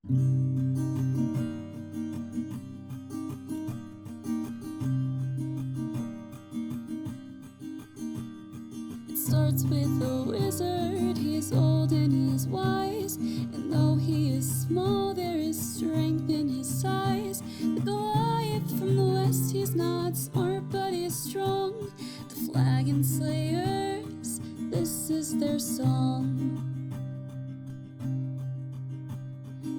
It starts with a wizard. He's old and he's wise, and though he is small, there is strength in his size. The Goliath from the west, he's not smart, but he's strong. The Flagon Slayers, this is their song.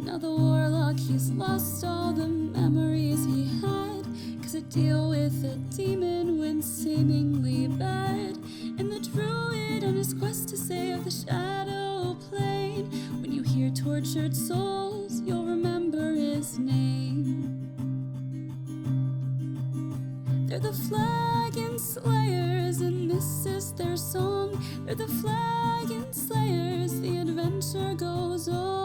Now the warlock, he's lost all the memories he had, 'cause to deal with a demon went seemingly bad. And the druid on his quest to save the shadow plane, when you hear tortured souls, you'll remember his name. They're the Flagon Slayers, and this is their song. They're the Flagon Slayers, the adventure goes on.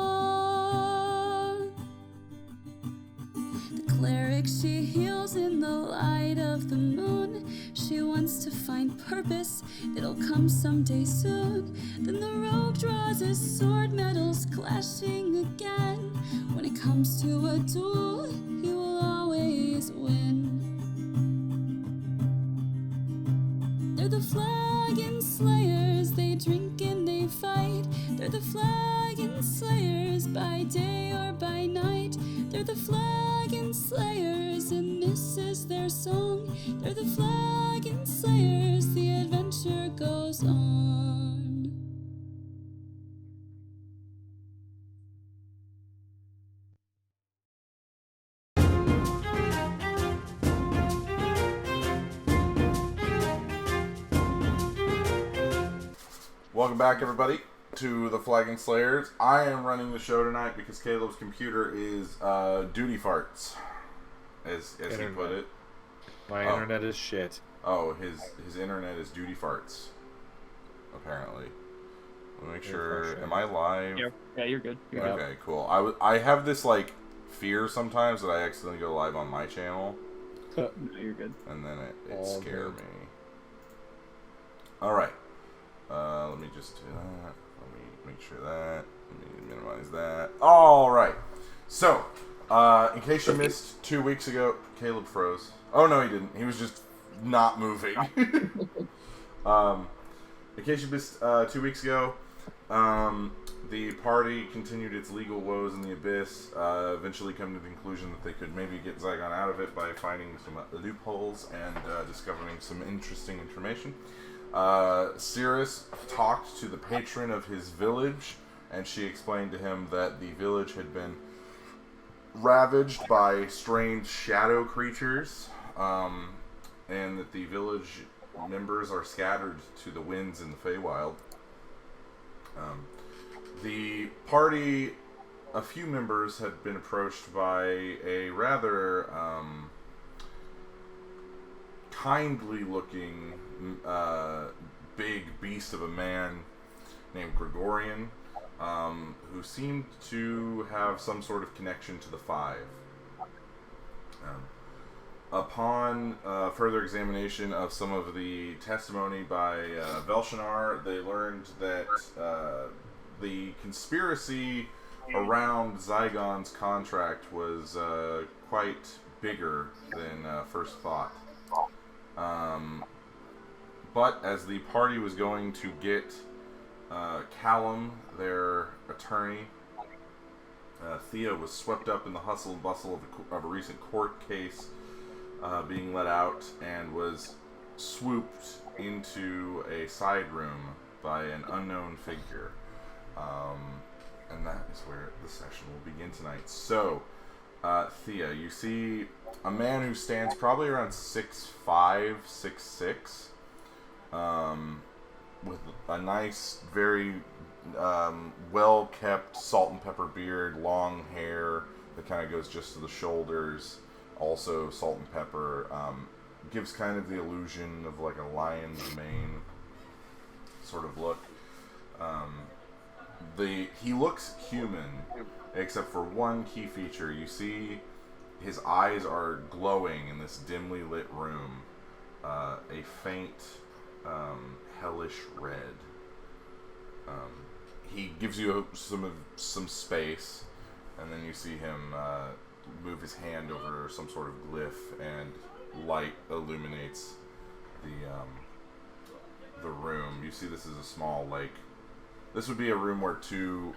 The cleric, she heals in the light of the moon. She wants to find purpose, it'll come someday soon. Then the rogue draws his sword, metals clashing again. When it comes to a duel, he will always win. They're the Flagon Slayers, they drink and they fight. They're the Flagon Slayers, by day or by night. They're the Flagon Slayers, and this is their song. They're the Flagon Slayers, the adventure goes on. Welcome back, everybody, to the Flagon Slayers. I am running the show tonight because Caleb's computer is duty farts, as he put it. My internet is shit. Oh, his internet is duty farts, apparently. Let me make sure. Am I live? Yeah, you're good. Okay, cool. I have this, like, fear sometimes that I accidentally go live on my channel. No, you're good. And then it scares me. Alright. Let me just do that. Let me make sure that. Let me minimize that. Alright. So, in case you missed 2 weeks ago, Caleb froze. Oh, no, he didn't. He was just not moving. In case you missed 2 weeks ago, the party continued its legal woes in the Abyss, eventually coming to the conclusion that they could maybe get Zaigon out of it by finding some loopholes and discovering some interesting information. Cirrus talked to the patron of his village, and she explained to him that the village had been ravaged by strange shadow creatures, and that the village members are scattered to the winds in the Feywild. The party, a few members had been approached by a rather kindly-looking big beast of a man named Gregorian, who seemed to have some sort of connection to the Five. Upon further examination of some of the testimony by Velshanar, they learned that the conspiracy around Zaigon's contract was quite bigger than first thought. But as the party was going to get Callum, their attorney, Thea was swept up in the hustle and bustle of a recent court case being let out, and was swooped into a side room by an unknown figure. And that is where the session will begin tonight. So, Thea, you see a man who stands probably around 6'5", 6'6", with a nice, very well-kept salt and pepper beard, long hair that kind of goes just to the shoulders, also salt and pepper, gives kind of the illusion of like a lion's mane sort of look. He looks human, except for one key feature. You see his eyes are glowing in this dimly lit room, a faint, hellish red. He gives you some space, and then you see him move his hand over some sort of glyph, and light illuminates the room. You see this is a small, like, this would be a room where two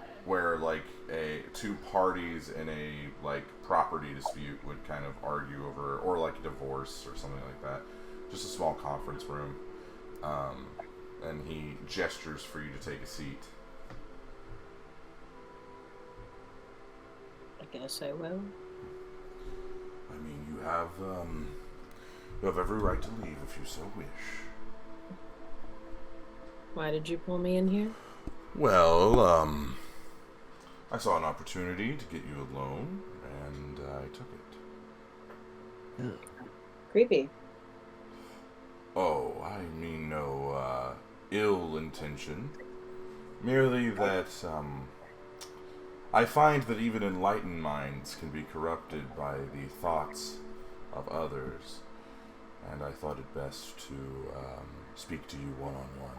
parties in a, like, property dispute would kind of argue over, or like a divorce or something like that. Just a small conference room. And he gestures for you to take a seat. I guess I will. I mean, you have every right to leave if you so wish. Why did you pull me in here? Well, I saw an opportunity to get you alone, and I took it. Creepy. Oh, I mean no, ill intention. Merely that, I find that even enlightened minds can be corrupted by the thoughts of others, and I thought it best to, speak to you one-on-one.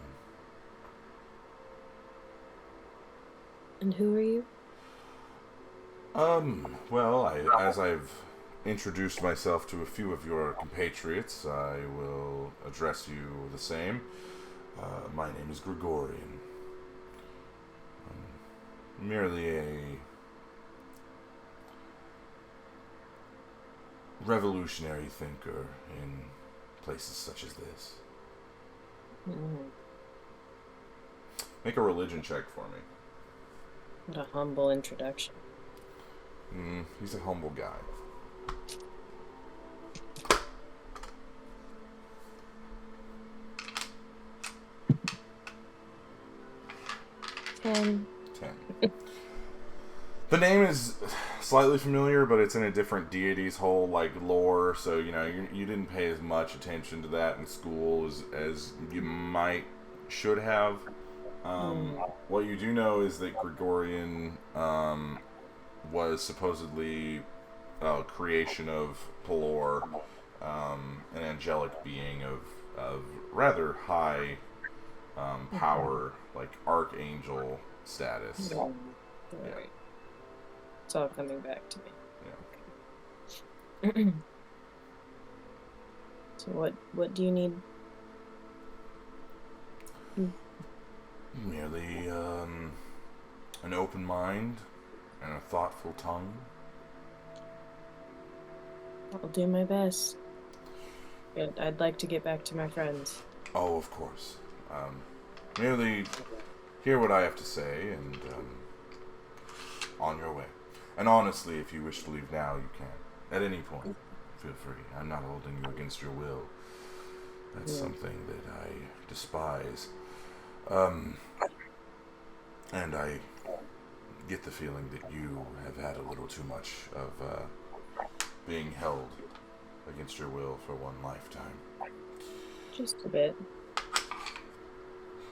And who are you? Well, as I've introduced myself to a few of your compatriots, I will address you the same. My name is Gregorian. I'm merely a revolutionary thinker in places such as this. Make a religion check for me. What a humble introduction. He's a humble guy. 10. 10. The name is slightly familiar, but it's in a different deity's whole, like, lore, so, you know, you didn't pay as much attention to that in school as you should have. What you do know is that Gregorian was supposedly a creation of Pelor, an angelic being of rather high power, like archangel status. Right. Yeah. It's all coming back to me. Yeah. So what do you need? Merely an open mind and a thoughtful tongue. I'll do my best. But I'd like to get back to my friends. Oh, of course. Merely hear what I have to say and on your way. And honestly, if you wish to leave now, you can. At any point, feel free. I'm not holding you against your will. That's something that I despise. And I get the feeling that you have had a little too much of being held against your will for one lifetime. Just a bit.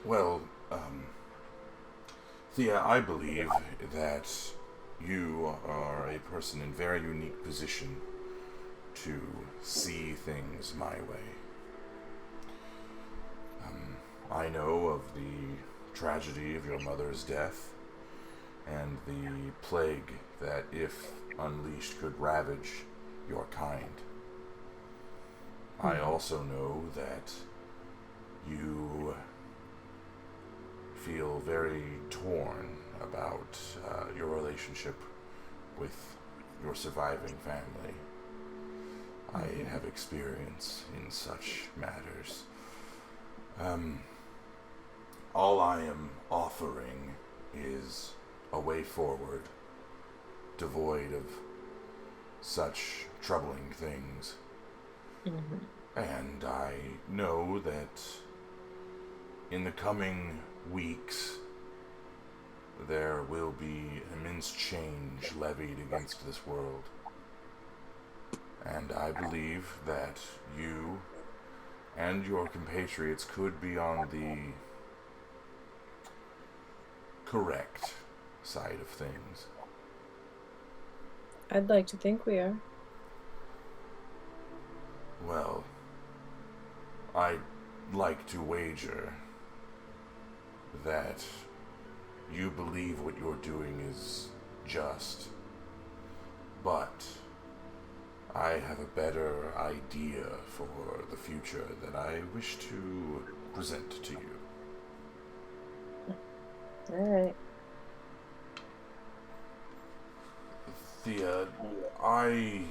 Well, Thea, I believe that you are a person in very unique position to see things my way. I know of the tragedy of your mother's death and the plague that, if unleashed, could ravage your kind. I also know that you feel very torn about your relationship with your surviving family. I have experience in such matters. All I am offering is a way forward, devoid of such troubling things. And I know that in the coming weeks, there will be immense change levied against this world. And I believe that you and your compatriots could be on the correct side of things. I'd like to think we are. Well, I'd like to wager that you believe what you're doing is just, But I have a better idea for the future that I wish to present to you. Alright. Thea, I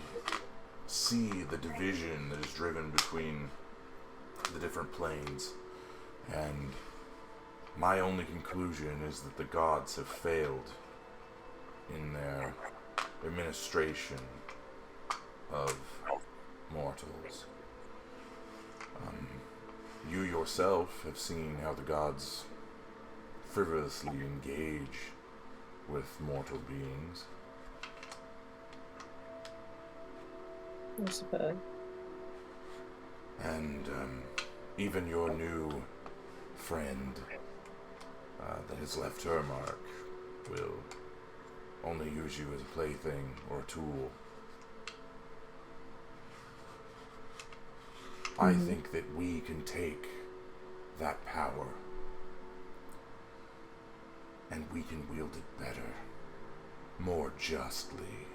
see the division that is driven between the different planes, and my only conclusion is that the gods have failed in their administration of mortals. You yourself have seen how the gods frivolously engage with mortal beings. I suppose. And even your new friend that has left her mark will only use you as a plaything or a tool. I think that we can take that power and we can wield it better, more justly.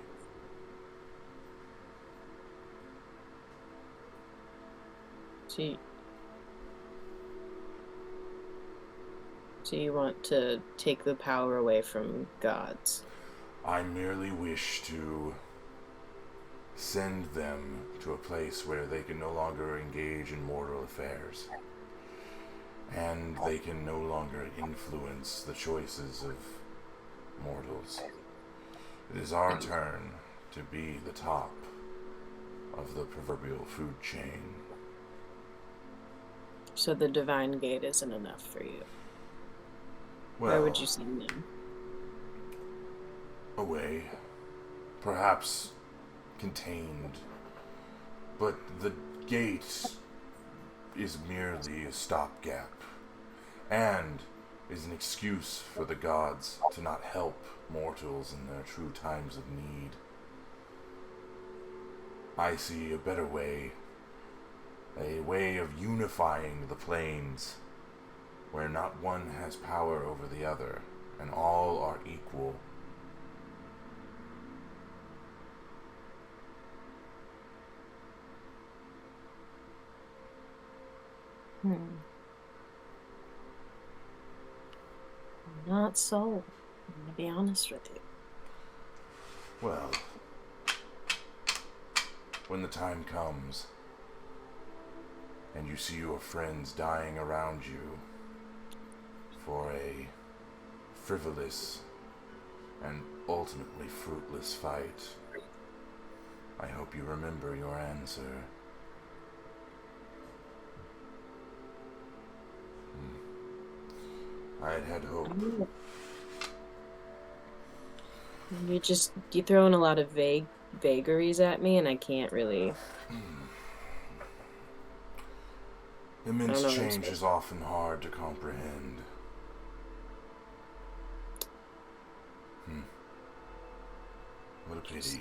So you want to take the power away from gods? I merely wish to send them to a place where they can no longer engage in mortal affairs. And they can no longer influence the choices of mortals. It is our turn to be the top of the proverbial food chain. So the divine gate isn't enough for you? Well, Where would you send them? Away. Perhaps contained. But the gate is merely a stopgap, and is an excuse for the gods to not help mortals in their true times of need. I see a better way, a way of unifying the planes, where not one has power over the other, and all are equal. Not so. I'm gonna be honest with you. Well, when the time comes, and you see your friends dying around you for a frivolous and ultimately fruitless fight, I hope you remember your answer. I had hope. You throw in a lot of vagaries at me, and I can't really. Immense change is often hard to comprehend. What a pity.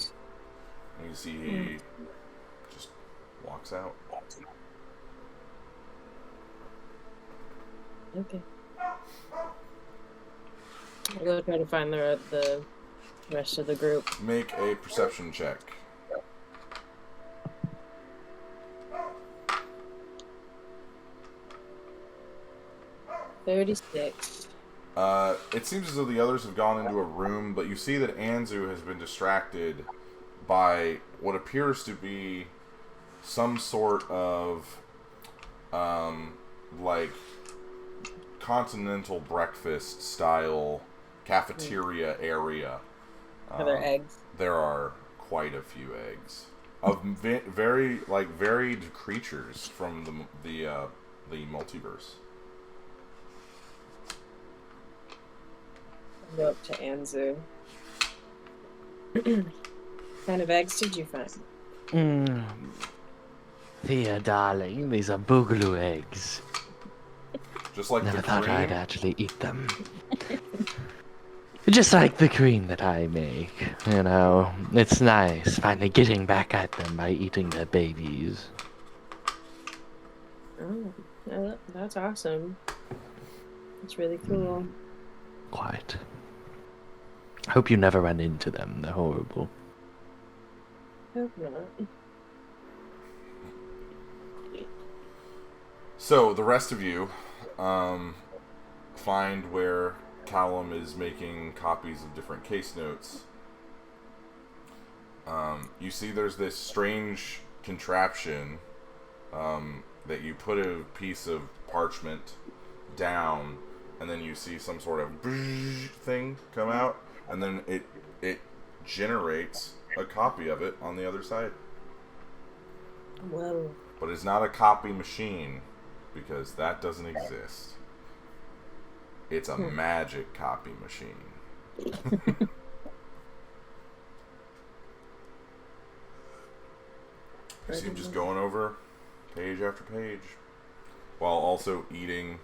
You see, he just walks out. Okay. I'll go try to find the rest of the group. Make a perception check. $36. It seems as though the others have gone into a room, but you see that Anzu has been distracted by what appears to be some sort of, like, continental breakfast style cafeteria area. Are there eggs? There are quite a few eggs of very varied creatures from the multiverse. I'll go up to Anzu. What kind of eggs did you find? Thea, darling, these are boogaloo eggs. Just like Never the thought cream. I'd actually eat them. Just like the cream that I make. You know, it's nice finally getting back at them by eating their babies. Oh, that's awesome. That's really cool. Quite. I hope you never run into them. They're horrible. Hope not. So the rest of you find where Callum is making copies of different case notes. You see there's this strange contraption that you put a piece of parchment down, and then you see some sort of thing come out, and then it generates a copy of it on the other side. Whoa. But it's not a copy machine, because that doesn't exist. It's a magic copy machine. You see him just going over page after page, while also eating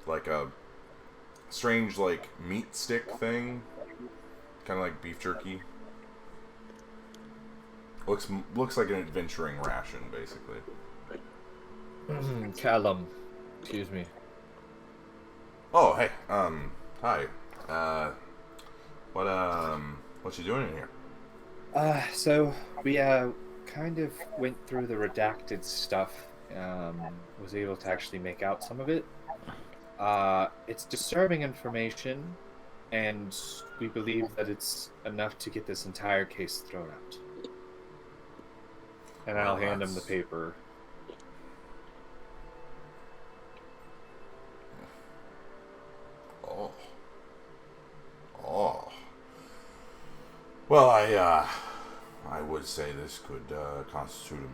like a strange like meat stick thing, kind of like beef jerky. Looks like an adventuring ration, basically. Callum, excuse me. Oh, hey, hi. What you doing in here? So we kind of went through the redacted stuff. Was able to actually make out some of it. It's disturbing information, and we believe that it's enough to get this entire case thrown out. And I'll hand him the paper. Oh. Well, I would say this could constitute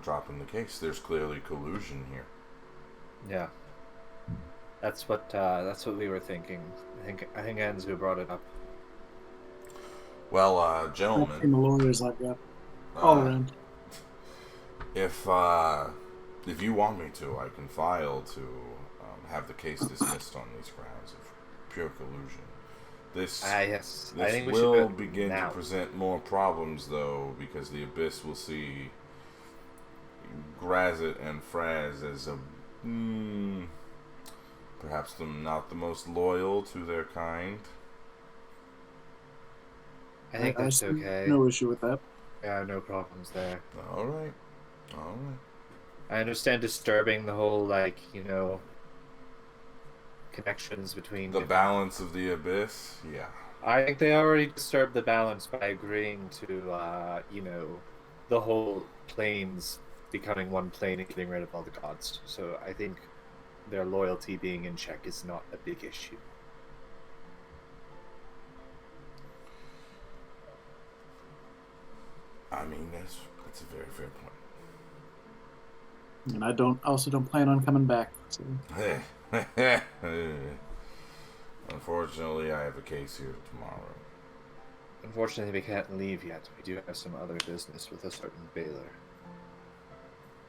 dropping the case. There's clearly collusion here. Yeah. That's what we were thinking. I think Anzu brought it up. Well, The gentlemen, lawyers I've got all around. if you want me to, I can file to have the case dismissed on these grounds of pure collusion. This Yes. I this think we will should begin now. to present more problems, though, because the Abyss will see Grazit and Fraz as perhaps not the most loyal to their kind. I think I that's see okay. No issue with that. Yeah, no problems there. All right. I understand disturbing the whole, connections between The different- balance of the Abyss, yeah. I think they already disturbed the balance by agreeing to, the whole planes becoming one plane and getting rid of all the gods. So I think their loyalty being in check is not a big issue. I mean, that's a very fair point. And I don't plan on coming back. So. Unfortunately, I have a case here tomorrow. Unfortunately, we can't leave yet. We do have some other business with a certain Baylor.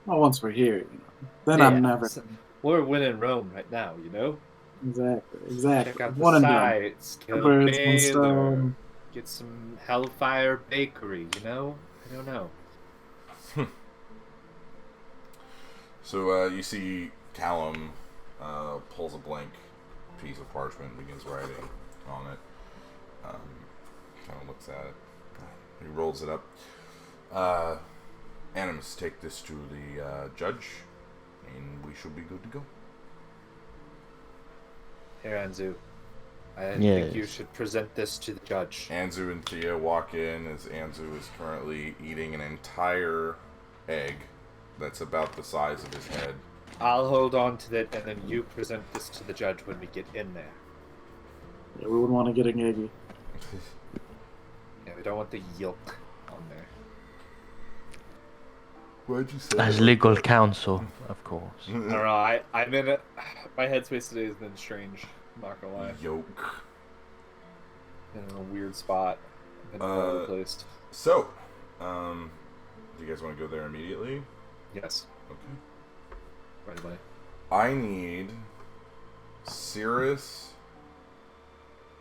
Well, once we're here, then I'm never. We're winning Rome right now, Exactly. Check out the One and done. sights. Kill Birds, one Baylor. stone. Get some Hellfire Bakery, I don't know. So you see Callum pulls a blank piece of parchment and begins writing on it. Kind of looks at it. He rolls it up. Animus, take this to the judge, and we should be good to go. Here, Anzu. I Yes. think you should present this to the judge. Anzu and Thea walk in as Anzu is currently eating an entire egg that's about the size of his head. I'll hold on to it, and then you present this to the judge when we get in there. Yeah, we wouldn't want to get eggy. Yeah, we don't want the yolk on there. What'd you say? As legal counsel, of course. I don't know. I'm in it. My headspace today has been strange. I'm not gonna lie. Yolk. Been in a weird spot. Been all over the place. So, do you guys want to go there immediately? Yes. Okay. Right away. I need Cirrus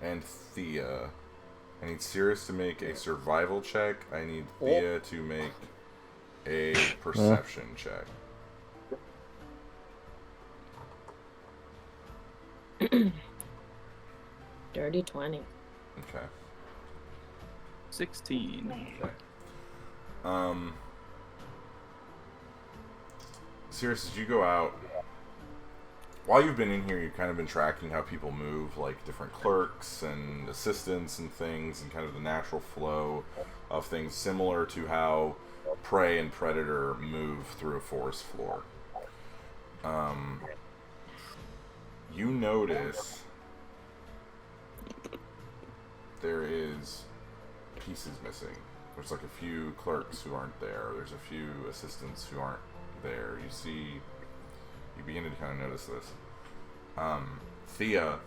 and Thea. I need Cirrus to make a survival check. I need Thea to make a perception check. Dirty 20. Okay. 16. Okay. Sirius, as you go out, while you've been in here, you've kind of been tracking how people move, like different clerks and assistants and things, and kind of the natural flow of things, similar to how prey and predator move through a forest floor. You notice there is pieces missing. There's like a few clerks who aren't there. There's a few assistants who aren't there. You begin to kind of notice this. Thea,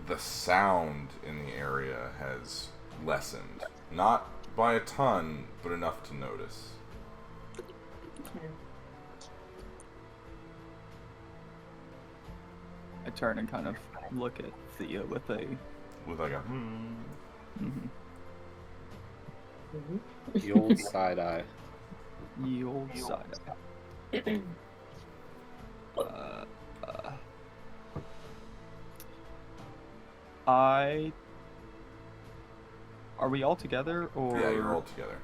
the sound in the area has lessened. Not by a ton, but enough to notice. I turn and kind of look at Thea with a... With like a Mhm. The old side eye. Ye old side eye. Are we all together, or... Yeah, you're all together.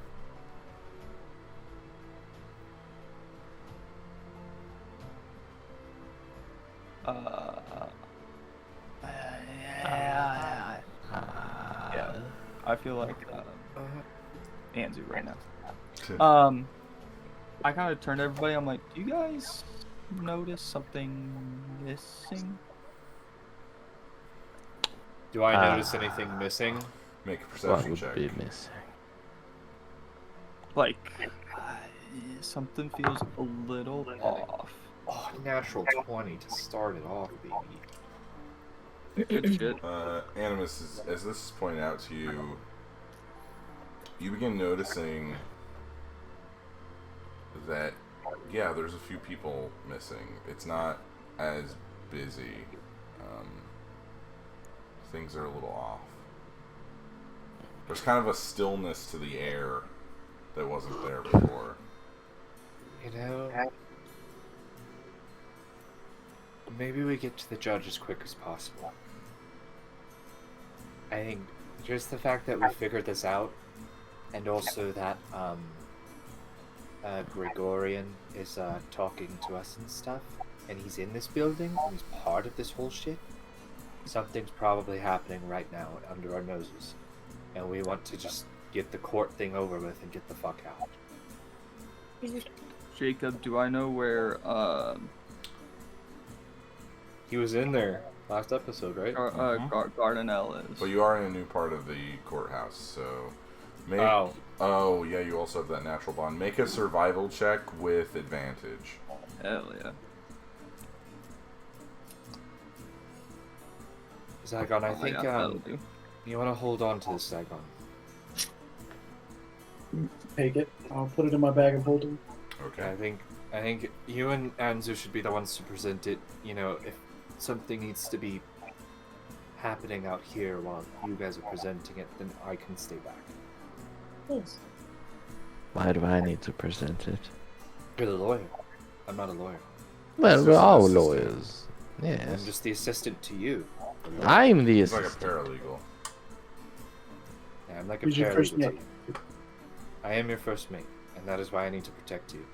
Yeah, I feel like Anzu right now. I kind of turn to everybody. I'm like, do you guys notice something missing? Do I notice anything missing? Make a What perception would check. be missing? Like, something feels a little off. Oh, natural 20 to start it off, baby. Good shit. Animus, as this is pointed out to you, you begin noticing that, yeah, there's a few people missing. It's not as busy. Things are a little off. There's kind of a stillness to the air that wasn't there before. You know, maybe we get to the judge as quick as possible. I think just the fact that we figured this out, and also that Gregorian is talking to us and stuff, and he's in this building, and he's part of this whole shit. Something's probably happening right now under our noses, and we want to just get the court thing over with and get the fuck out. Jacob, do I know where He was in there last episode, right? Gardenell is? But you are in a new part of the courthouse, so... Oh, yeah, you also have that natural bond. Make a survival check with advantage. Hell yeah. Zaigon, I think that'll do. you want to hold on to this, Zaigon. Take it. I'll put it in my bag of holding. Okay. I think you and Anzu should be the ones to present it. You know, if something needs to be happening out here while you guys are presenting it, then I can stay back. Yes. Why do I need to present it? You're the lawyer. I'm not a lawyer. Well, This we're is an all assistant. lawyers. Yes. I'm just the assistant to you. I'm the He's like a assistant. paralegal. Yeah, I'm like a Who's your first paralegal to mate? you. I am your first mate, and that is why I need to protect you.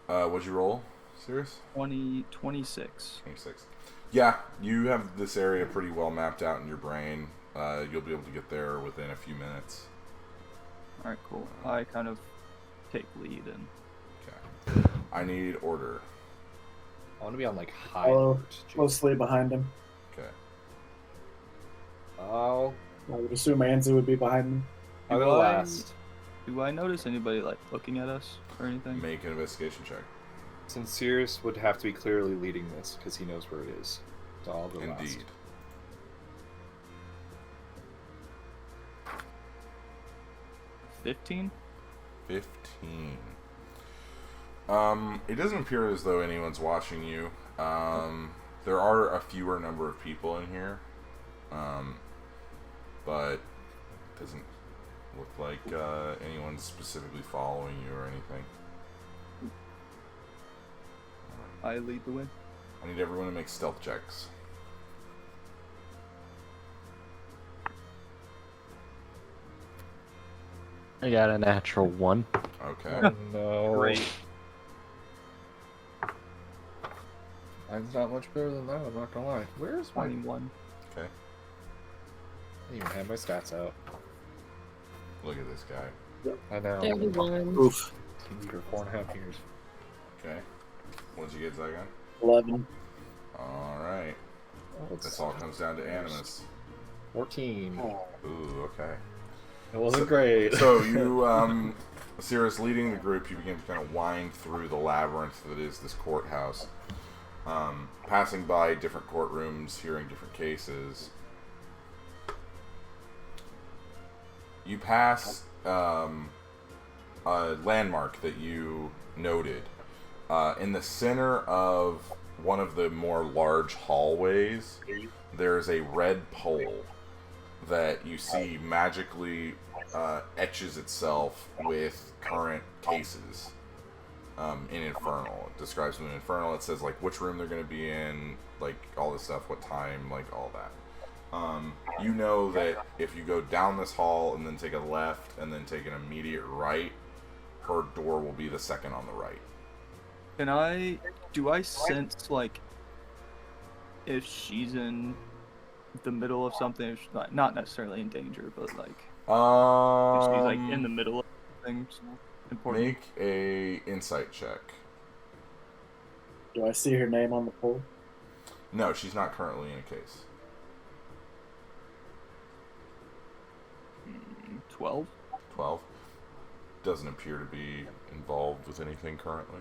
What'd you roll? Serious? 26. 26. Yeah, you have this area pretty well mapped out in your brain. You'll be able to get there within a few minutes. Alright, cool. I kind of take lead and... Okay. I need order. I want to be on like high Follow alert. Jake. closely behind him. Okay. I'll I would assume Anzu would be behind me. go Do I- last. Do I notice anybody, like, looking at us or anything? Make an investigation check. Since Sirius would have to be clearly leading this because he knows where it is. So I'll go last. Indeed. $15? 15. It doesn't appear as though anyone's watching you. There are a fewer number of people in here. But it doesn't look like anyone's specifically following you or anything. I lead the way. I need everyone to make stealth checks. I got a natural 1. Okay. Oh, no. Great. Mine's not much better than that, I'm not gonna lie. Where's my... 21. Okay. I didn't even have my stats out. Look at this guy. I know. 31. Oof. For 4.5 years. Okay. What'd you get, Zaigon? 11. Alright. Oh, This all comes down to Animus. 14. Ooh, okay. It wasn't great. So you, Cirrus, leading the group, you begin to kind of wind through the labyrinth that is this courthouse. Passing by different courtrooms, hearing different cases. You pass a landmark that you noted. In the center of one of the more large hallways, there's a red pole that you see magically etches itself with current cases in Infernal. It describes them in Infernal. It says, like, which room they're going to be in, like, all this stuff, what time, like, all that. You know that if you go down this hall and then take a left and then take an immediate right, her door will be the second on the right. Do I sense, like, if she's in the middle of something, if she's not necessarily in danger, but, like, if she's, like, in the middle of things important? Make a insight check. Do I see her name on the pole? No, she's not currently in a case. 12? 12. Doesn't appear to be involved with anything currently.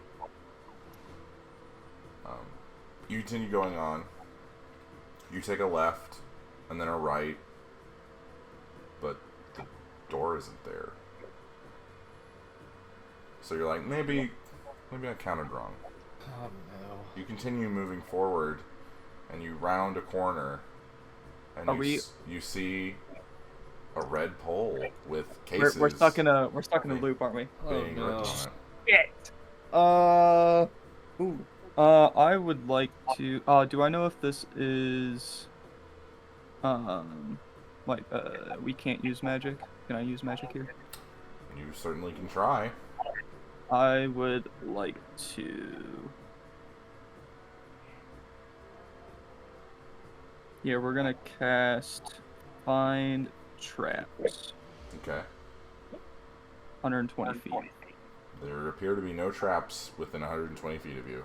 You continue going on. You take a left and then a right, but the door isn't there. So you're like, maybe I counted wrong. Oh no. You continue moving forward, and you round a corner, and you see a red pole with cases. We're stuck in a loop, aren't we? being Oh, no. written on it. I would like to. Do I know if this is, we can't use magic? Can I use magic here? You certainly can try. I would like to. Yeah, we're gonna cast Find Traps. Okay. 120 feet. There appear to be no traps within 120 feet of you.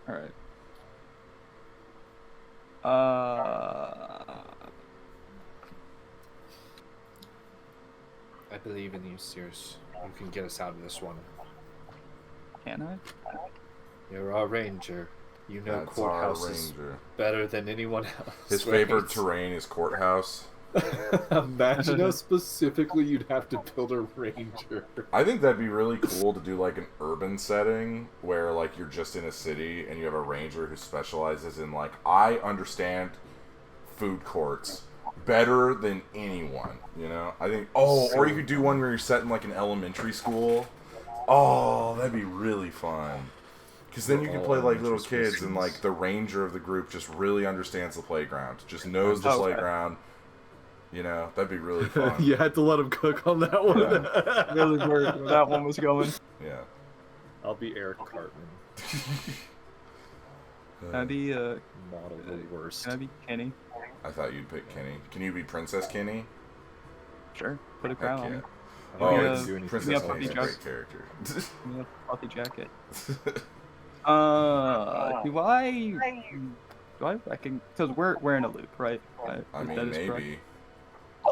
Alright. I believe in you, Cirrus. You can get us out of this one. Can I? You're our ranger. You know That's our courthouses ranger. better than anyone else. His right? favorite terrain is courthouse. Imagine how specifically you'd have to build a ranger. I think that'd be really cool to do like an urban setting where like you're just in a city and you have a ranger who specializes in like, I understand food courts better than anyone, you know? I think, or you could do one where you're set in like an elementary school. Oh, that'd be really fun. Because then you can play like little kids and like the ranger of the group just really understands the playground, just knows the playground. You know, that'd be really fun. You had to let him cook on that one. Yeah. Really where that one was going. Yeah. I'll be Eric Cartman. Can I be Model the worst. Can I be Kenny? I thought you'd pick Kenny. Can you be Princess Kenny? Sure. Put a crown on me. Oh, Give me it's a- Princess give me a Kenny's a puppy great character. Give me a puffy jacket. Do I reckon? Because we're in a loop, right? I mean, That is correct. maybe.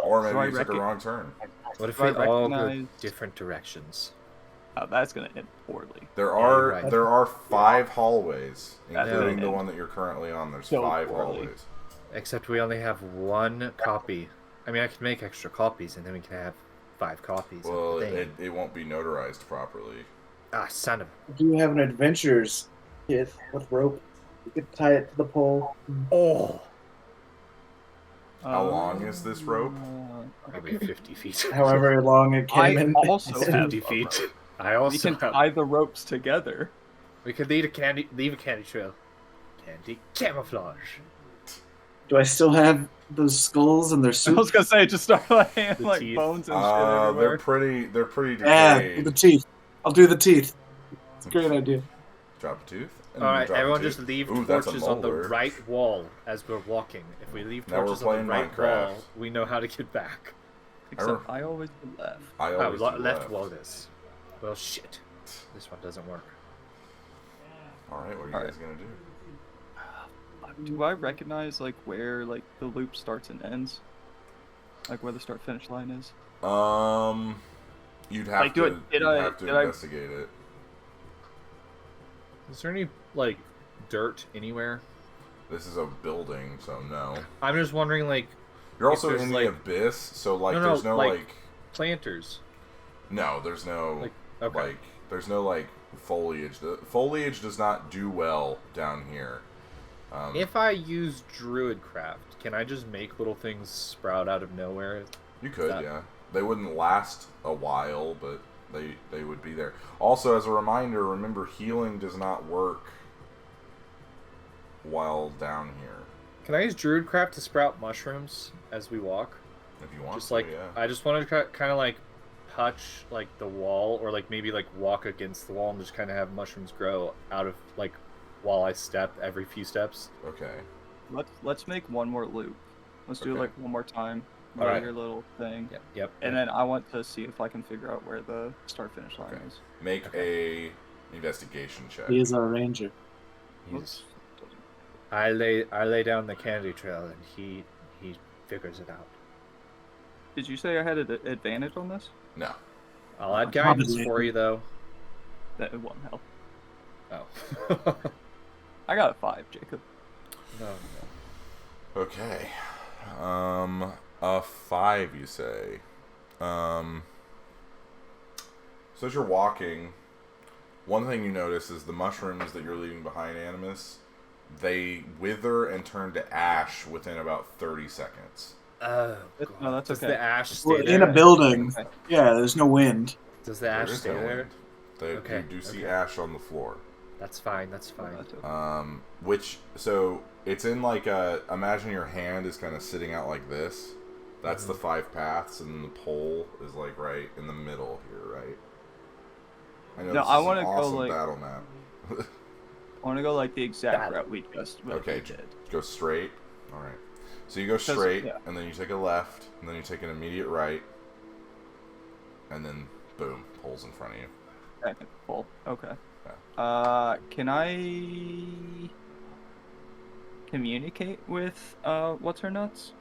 Or So I maybe you took a reckon- wrong turn. What if Do I we all go recognize- different directions? That's gonna end poorly. There you're are right. there are 5 hallways, That's including right. the one that you're currently on. There's So 5 poorly. hallways. Except we only have one copy. I mean, I can make extra copies, and then we can have 5 copies. Well, of the thing. it won't be notarized properly. Ah, son of. Do you have an adventurer's kit with rope? You could tie it to the pole. Oh. How long is this rope? Probably 50 feet. However long it I came in. also have 50 a feet. rope. I We also can have. tie the ropes together. We could leave a candy trail. Candy camouflage. Do I still have those skulls and their I soup? was gonna say, just start laying The like teeth. bones and shit everywhere. They're pretty Yeah, decayed. the teeth. I'll do the teeth. It's a great idea. Drop a tooth. And All then right, drop a everyone, tooth. just leave Ooh, that's a torches on the molar. right wall as we're walking. If we leave Now we're torches on the playing right Minecraft. wall, we know how to get back. Except I always do left. I Oh, always do left wall this. Well, shit. This one doesn't work. All right, what are you guys gonna do? Do I recognize like where like the loop starts and ends? Like where the start-finish line is? You'd have Like, to did I investigate it. Is there any like dirt anywhere? This is a building, so no. I'm just wondering, like, You're if also there's, in like- the abyss, so like No, there's no like- like planters. no, there's no Like, okay. like there's no like foliage. The foliage does not do well down here. If I use Druidcraft, can I just make little things sprout out of nowhere? You could, that- yeah. They wouldn't last a while, but they would be there. Also, as a reminder, remember healing does not work while down here. Can I use Druidcraft to sprout mushrooms as we walk? If you want Just to, like yeah. I just want to kind of like touch like the wall, or like maybe like walk against the wall and just kind of have mushrooms grow out of like while I step every few steps. Okay. Let's make one more loop. Let's do it Okay. like one more time. All right. Your little thing. Yep. And then I want to see if I can figure out where the start-finish line Okay. is. Make a investigation check. He is our ranger. Oops. I lay down the candy trail, and he figures it out. Did you say I had an advantage on this? No. I'll add guidance Probably. for you though. That it won't help. Oh. I got a 5, Jacob. No. Okay. A 5, you say. So as you're walking, one thing you notice is the mushrooms that you're leaving behind, Animus, they wither and turn to ash within about 30 seconds. Oh, No, that's does okay. the ash stay We're there? in a building. Okay. Yeah, there's no wind. Does the ash There is stay no there? wind. Okay, You do see okay. ash on the floor. That's fine. That's fine. That's okay. Which, so it's in like a, imagine your hand is kind of sitting out like this. That's the 5 paths, and the pole is like right in the middle here, right? I know No, this I is an wanna go, awesome like- battle map. I want to go like the exact route we just Okay, did. go straight. All right. So you go 'Cause, straight, yeah. and then you take a left, and then you take an immediate right, and then boom, pole's in front of you. Second pull. Okay. Yeah. Can I communicate with what's her nuts?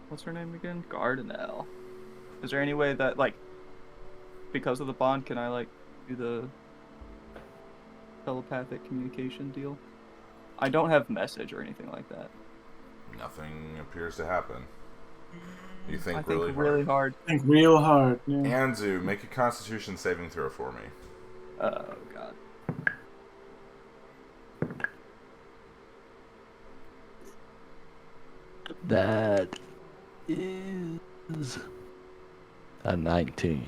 What's her name again? Gardenelle. Is there any way that like because of the bond can I like do the telepathic communication deal? I don't have message or anything like that. Nothing appears to happen. You think, I think really, really hard. hard. Think real hard. Yeah. Anzu, make a Constitution saving throw for me. Oh god. That is a 19.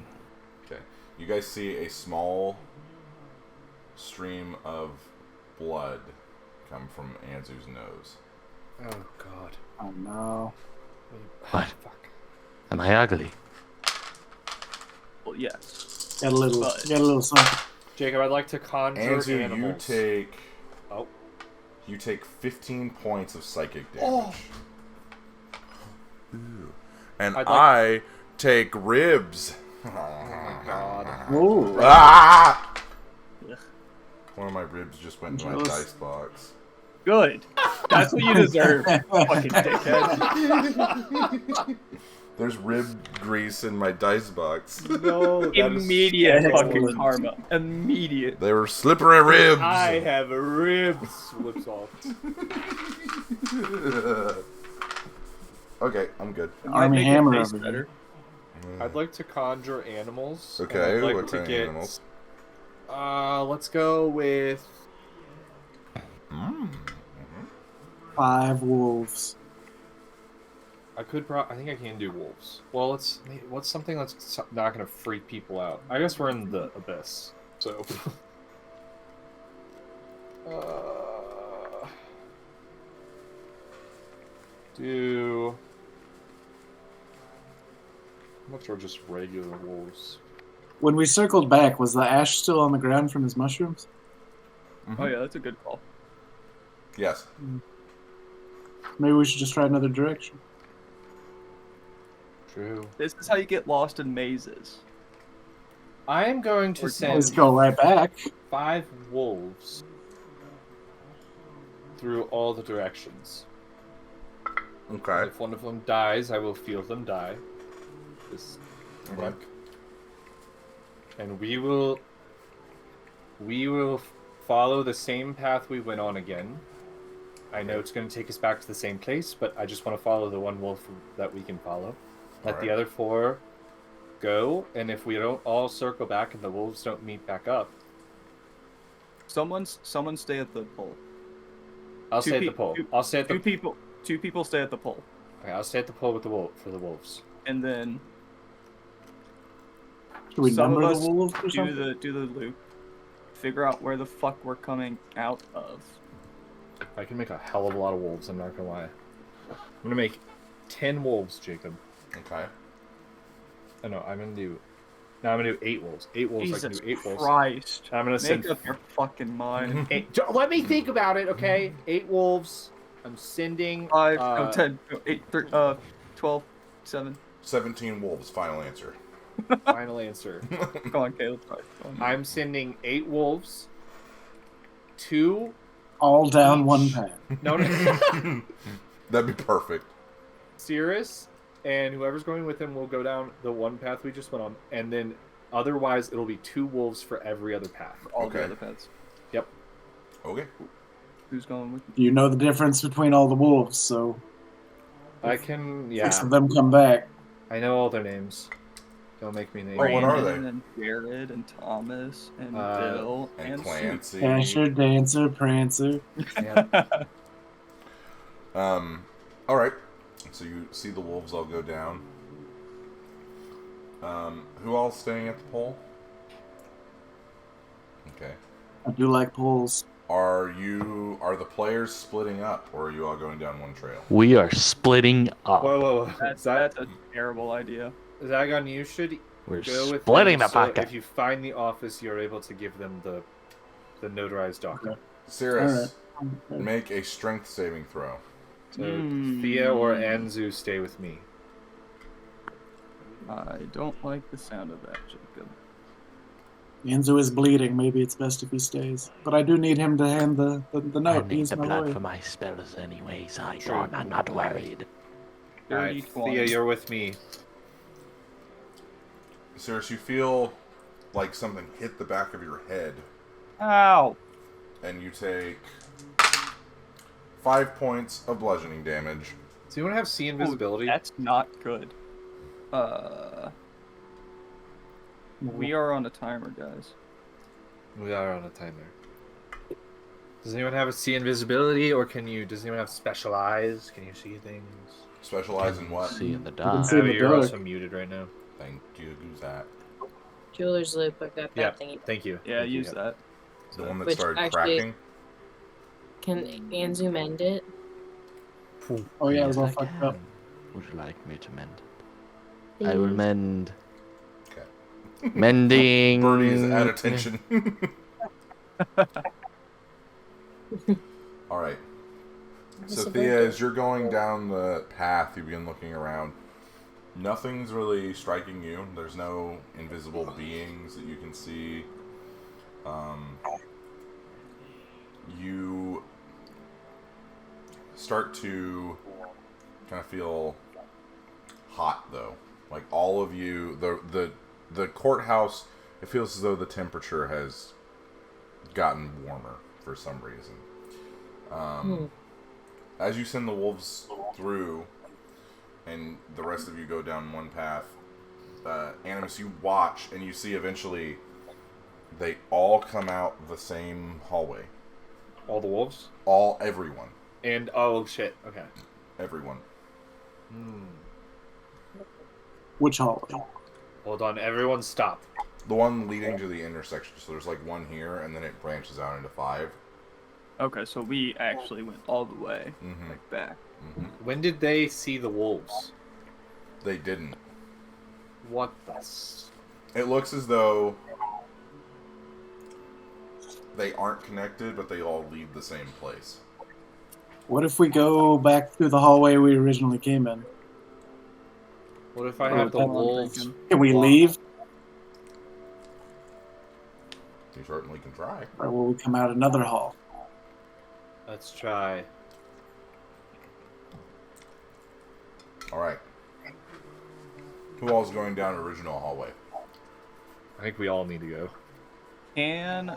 Okay. You guys see a small stream of blood come from Anzu's nose. Oh god. Oh no. What? Fuck. Am I ugly? Well, yeah. Got a little. But- Got a little something. Jacob, I'd like to conjure Anzu, animals. you take 15 points of psychic damage. Oh. Ooh. And I'd like- I take ribs. Oh my god. Ooh. Ah! Ugh. One of my ribs just went into my Jealous. dice box. Good. That's what you deserve, fucking dickhead. There's rib grease in my dice box. No, that is Immediate fucking excellent. karma. Immediate. They were slippery ribs. I have ribs. Slips off. Okay, I'm good. Army Make it hammer taste over better. I'd like to conjure animals. and Okay, I'd like what to kind of get, animals? Let's go with 5 wolves. I think I can do wolves. Well, what's something that's not gonna freak people out? I guess we're in the abyss, so. do. What are just regular wolves? When we circled back, was the ash still on the ground from his mushrooms? Oh yeah, that's a good call. Yes. Maybe we should just try another direction. True. This is how you get lost in mazes. I am going to Let's send go right back. 5 wolves through all the directions. Okay. If one of them dies, I will feel them die. This Okay. And we will follow the same path we went on again. I know it's going to take us back to the same place, but I just want to follow the one wolf that we can follow. Let the other 4 go, and if we don't all circle back and the wolves don't meet back up, Someone stay at the pole. I'll stay at the pole. I'll stay at the Two people stay at the pole, Okay, I'll stay at the pole with the for the wolves. and then Should we some of number us the wolves or something? do the loop. Figure out where the fuck we're coming out of. I can make a hell of a lot of wolves, I'm not gonna lie. I'm gonna make 10 wolves, Jacob. Okay. Oh no, I'm gonna do 8 wolves. 8 wolves, I can Jesus do 8 wolves. Christ! I'm gonna send Make up your fucking mind. 8. Let me think about it, okay? 8 wolves. I'm sending 5, 10, 8, 12, 7. 17 wolves. Final answer. Final answer. Go on, Caleb. Sorry. Go on. I'm sending 8 wolves. 2 All down each. one path. No. That'd be perfect. Cirrus and whoever's going with him will go down the one path we just went on, and then otherwise it'll be 2 wolves for every other path. All Okay. the other pets. Yep. Okay. Who's going with You know the difference between all the wolves, so I can. 6 Yeah. of them come back. I know all their names. Don't make me name. Oh, what are Brandon they? and Jared and Thomas and Bill And and Clancy. Dasher, Dancer, Prancer. Yeah. All right. So you see the wolves all go down. Who all staying at the pole? Okay. I do like poles. Are the players splitting up, or are you all going down one trail? We are splitting up. Whoa. That's a terrible idea. Zaigon, you should We're go with splitting them, the so pocket. if you find the office, you're able to give them the notarized document. Cirrus, Alright. make a strength saving throw. So Thea or Anzu stay with me. I don't like the sound of that, Jacob. Anzu is bleeding. Maybe it's best if he stays. But I do need him to hand the I note. need He's the my blood lawyer. for my spells anyway, Zaigon. I'm not worried. Dirty Alright, 20. Thea, you're with me. Cirrus, you feel like something hit the back of your head, Ow! and you take 5 points of bludgeoning damage. Does anyone have see invisibility? That's not good. We are on a timer, guys. We are on a timer. Does anyone have a see invisibility, or does anyone have special eyes? Can you see things? Specialize in what? See in the can dark. see in Oh, the you're dark. also muted right now. Thank you, Zach. Jeweler's loop, I got that Yeah, thingy. thank you. Yeah, Thank you, use that. The one that Which started actually- cracking. Can Anzu mend it? Oh yeah, it was all Yes, I fucked up. can. Would you like me to mend it? I will mend. Okay. Mending. Birdie is at attention. All right. So Thea, as you're going down the path, you begin looking around. Nothing's really striking you. There's no invisible beings that you can see. You start to kind of feel hot, though. Like all of you, the courthouse, it feels as though the temperature has gotten warmer for some reason. As you send the wolves through, and the rest of you go down one path, Animus, you watch, and you see eventually they all come out the same hallway. All the wolves? Everyone. And, oh shit, okay. Everyone. Which hallway? Hold on, everyone stop. The one leading to the intersection. So there's like one here, and then it branches out into 5. Okay, so we actually went all the way Mm-hmm. like back. When did they see the wolves? They didn't. What the... It looks as though they aren't connected, but they all lead the same place. What if we go back through the hallway we originally came in? What if I have the wolves... Can we leave? You certainly can try. Or will we come out another hall? Let's try. Alright. Who all's going down original hallway? I think we all need to go. Can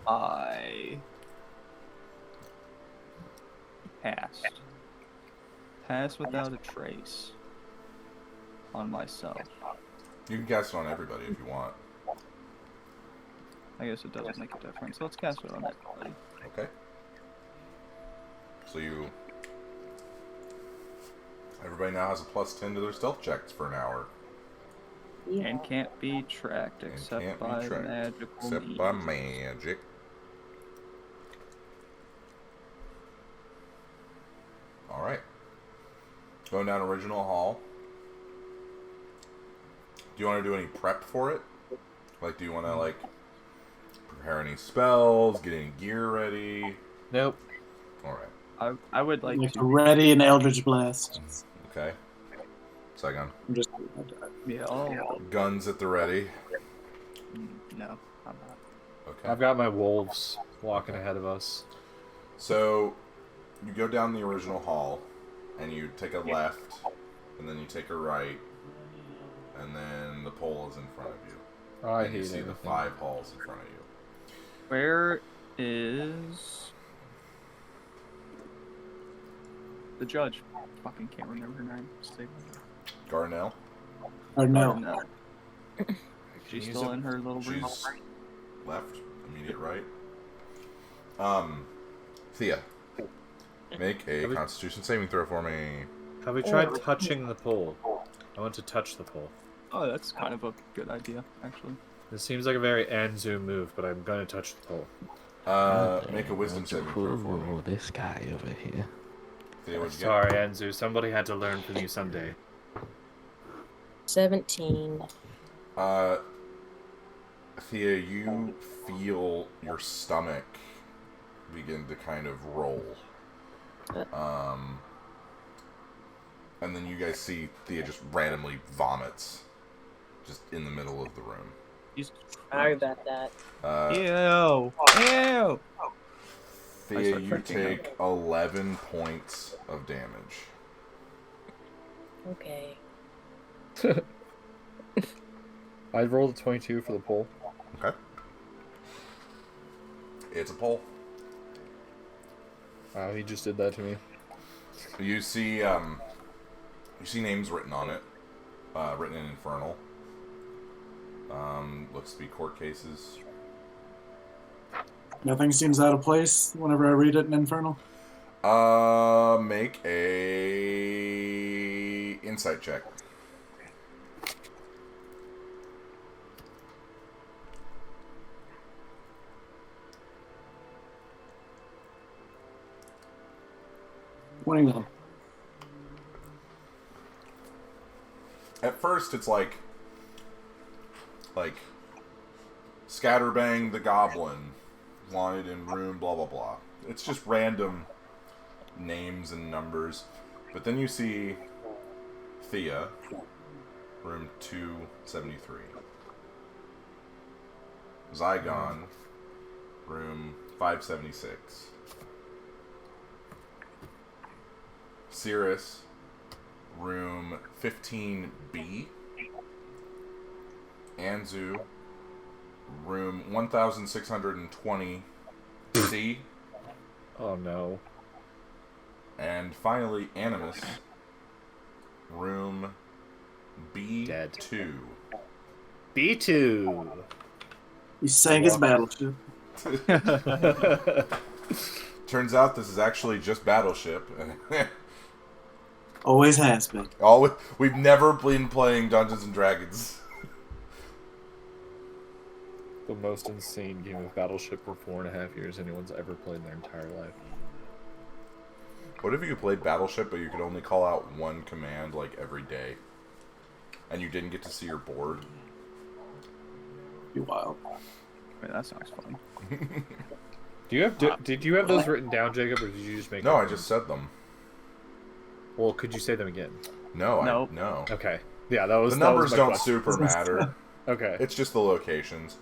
I pass without a trace on myself? You can cast it on everybody if you want. I guess it doesn't make a difference. Let's cast it on everybody. Okay. So everybody now has a +10 to their stealth checks for an hour. Yeah. And can't be tracked except by magical Except means. by magic. Alright. Going down original hall. Do you want to do any prep for it? Like, do you want to, like, prepare any spells, get any gear ready? Nope. Alright. I would like to. Ready an Eldritch Blast. Okay. Zaigon. I'm just. Yeah. Guns at the ready. No, I'm not. Okay. I've got my wolves walking ahead of us. So, you go down the original hall, and you take a left, and then you take a right, and then the pole is in front of you. Oh, I and you hate see everything. the 5 halls in front of you. Where is the judge? Fucking can't remember her name. Garnell? Or no. No. She's still in her little room. She's left, immediate right. Thea, make a Constitution saving throw for me. Have we tried touching the pole? I want to touch the pole. Oh, that's kind of a good idea, actually. This seems like a very Anzu move, but I'm going to touch the pole. Make a wisdom saving throw for me. This guy over here. Thea, what'd you Sorry, Anzu. Somebody had to learn from you someday. 17. Thea, you feel your stomach begin to kind of roll. And then you guys see Thea just randomly vomits just in the middle of the room. Sorry about that. Ew! Ew! Thea, you take 11 points of damage. Okay. I rolled a 22 for the pole. Okay. It's a pole. Wow, he just did that to me. You see names written on it, written in Infernal. Looks to be court cases. Nothing seems out of place whenever I read it in Infernal. Make a insight check. At first, it's like Scatterbang the Goblin, wanted in room blah blah blah. It's just random names and numbers. But then you see Thea, room 273. Zaigon, room 576. Cirrus, room 15B. Anzu, room 1620C. Oh no. And finally, Animus, room B2. Dead. B2! He sank his battleship. Turns out this is actually just Battleship. Always has been. We've never been playing Dungeons and Dragons. The most insane game of Battleship for 4.5 years anyone's ever played in their entire life. What if you played Battleship, but you could only call out one command like every day, and you didn't get to see your board? Be wild. Wait, that sounds fun. Do you have? Did you have those written down, Jacob, or did you just make? No, up I just said them. Well, could you say them again? No, Nope. no. Okay. Yeah, that was The numbers my don't question. super matter. Okay. It's just the locations.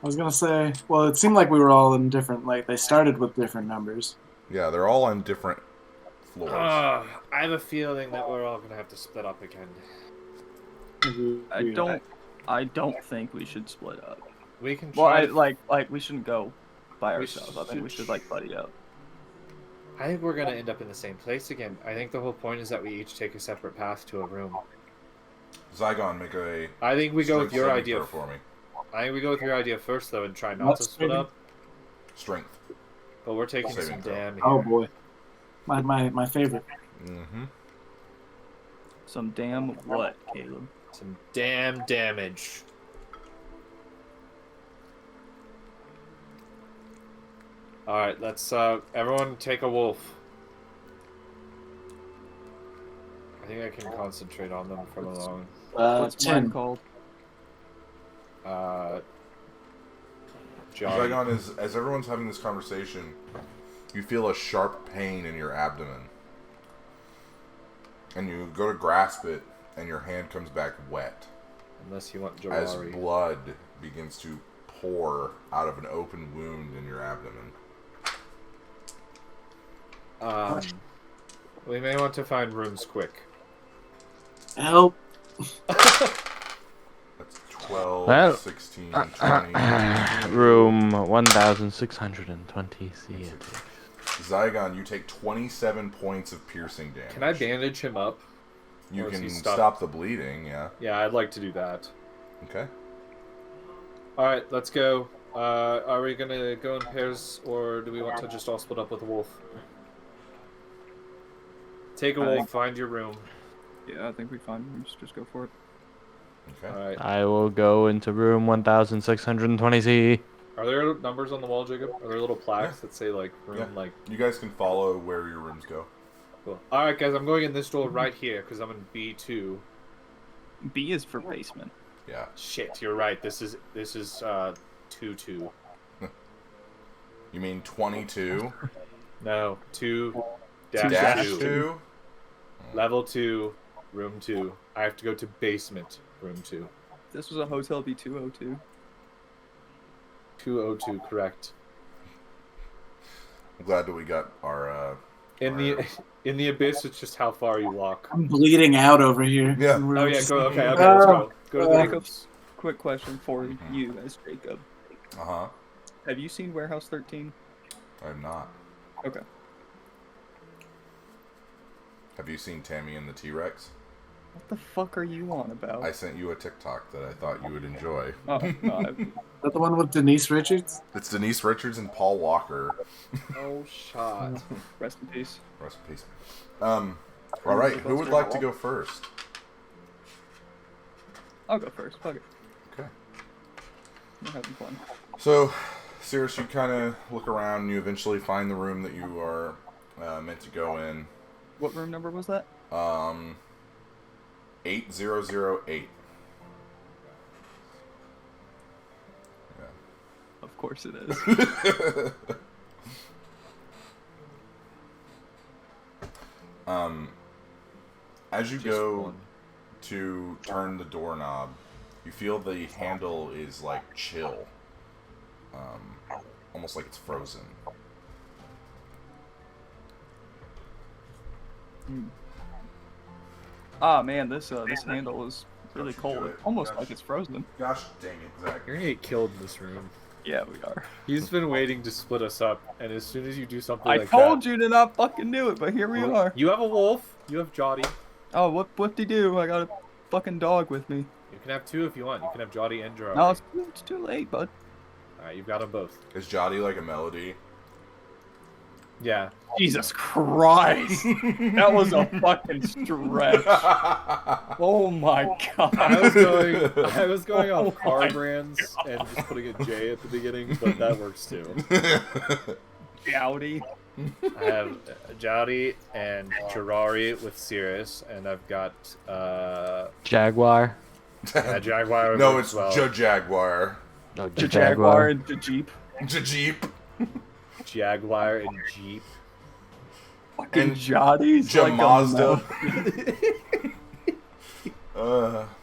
I was gonna say, well, it seemed like we were all in different, like, they started with different numbers. Yeah, they're all on different floors. I have a feeling that we're all gonna have to split up again. I don't think we should split up. We can Well, try. like we shouldn't go by We ourselves. I think we should like buddy up. I think we're gonna end up in the same place again. I think the whole point is that we each take a separate path to a room. Zaigon, make a. I think we go with strength your saving idea. throw for me. I think we go with your idea first, though, and try not What's to split saving? up. Strength. But we're taking Saving some throw. damn here. Oh boy, my favorite. Mm-hmm. Some damn what, Caleb? Some damn damage. Alright, let's everyone take a wolf. I think I can concentrate on them from alone. What's mine 10. called? Johnny. Zaigon, as everyone's having this conversation, you feel a sharp pain in your abdomen. And you go to grasp it, and your hand comes back wet. Unless you want As Jawari. blood begins to pour out of an open wound in your abdomen. We may want to find rooms quick. Help! That's 12, Well, 16, 20. Room 1620 C. Zygon, you take 27 points of piercing damage. Can I bandage him up? You or is can he stop the bleeding, yeah. Yeah, I'd like to do that. Okay. Alright, let's go. Are we gonna go in pairs, or do we want to just all split up with a wolf? Take a wolf, find your room. Yeah, I think we find rooms. Just go for it. Okay. Alright. I will go into room 1620 C. Are there numbers on the wall, Jacob? Are there little plaques that say, like, room, Yeah. like... You guys can follow where your rooms go. Cool. Alright, guys, I'm going in this door right here, because I'm in B2. B is for basement. Yeah. Shit, you're right. This is 2-2. You mean 22? No, 2 Dash dash 2. 2? Level 2, room 2. I have to go to basement, room 2. This was a hotel, be 202. 202, correct. I'm glad that we got our, In the abyss, it's just how far you walk. I'm bleeding out over here. Yeah. Oh yeah, go. Okay, let's go. Go to the Jacob's quick question for you as Jacob. Uh-huh. Have you seen Warehouse 13? I have not. Okay. Have you seen Tammy and the T-Rex? What the fuck are you on about? I sent you a TikTok that I thought you would enjoy. Oh, no, Is that the one with Denise Richards? It's Denise Richards and Paul Walker. Oh, shot. rest in peace. Rest in peace. All right, who would like to go first? I'll go first. Fuck it. Okay. We're having fun. So, Cirrus, you kind of look around and you eventually find the room that you are meant to go in. What room number was that? 8008. Yeah. Of course it is. As you Just go one. to turn the doorknob, you feel the handle is like chill. Almost like it's frozen. Ah man, this handle is really Gosh, cold. do it. Almost Gosh. like it's frozen. Gosh dang it, Zach. You're gonna get killed in this room. Yeah, we are. He's been waiting to split us up, and as soon as you do something I like told that, you to not fucking do it, but here we are. You have a wolf. You have Jotty. Oh, what de do? I got a fucking dog with me. You can have two if you want. You can have Jotty and Gerard. No, it's too late, bud. Alright, you've got them both. Is Jotty like a melody? Yeah. Jesus Christ. That was a fucking stretch. Oh my god. I was going Oh off car my brands and just putting a J at the beginning, but that works too. Jowdy. I have Jowdy and Jirari with Sirius, and I've got Jaguar. Jaguar. No, as it's well. No, Jaguar and Jeep. Jeep. Jaguar and Jeep. Fucking And Jotties. Jamazda.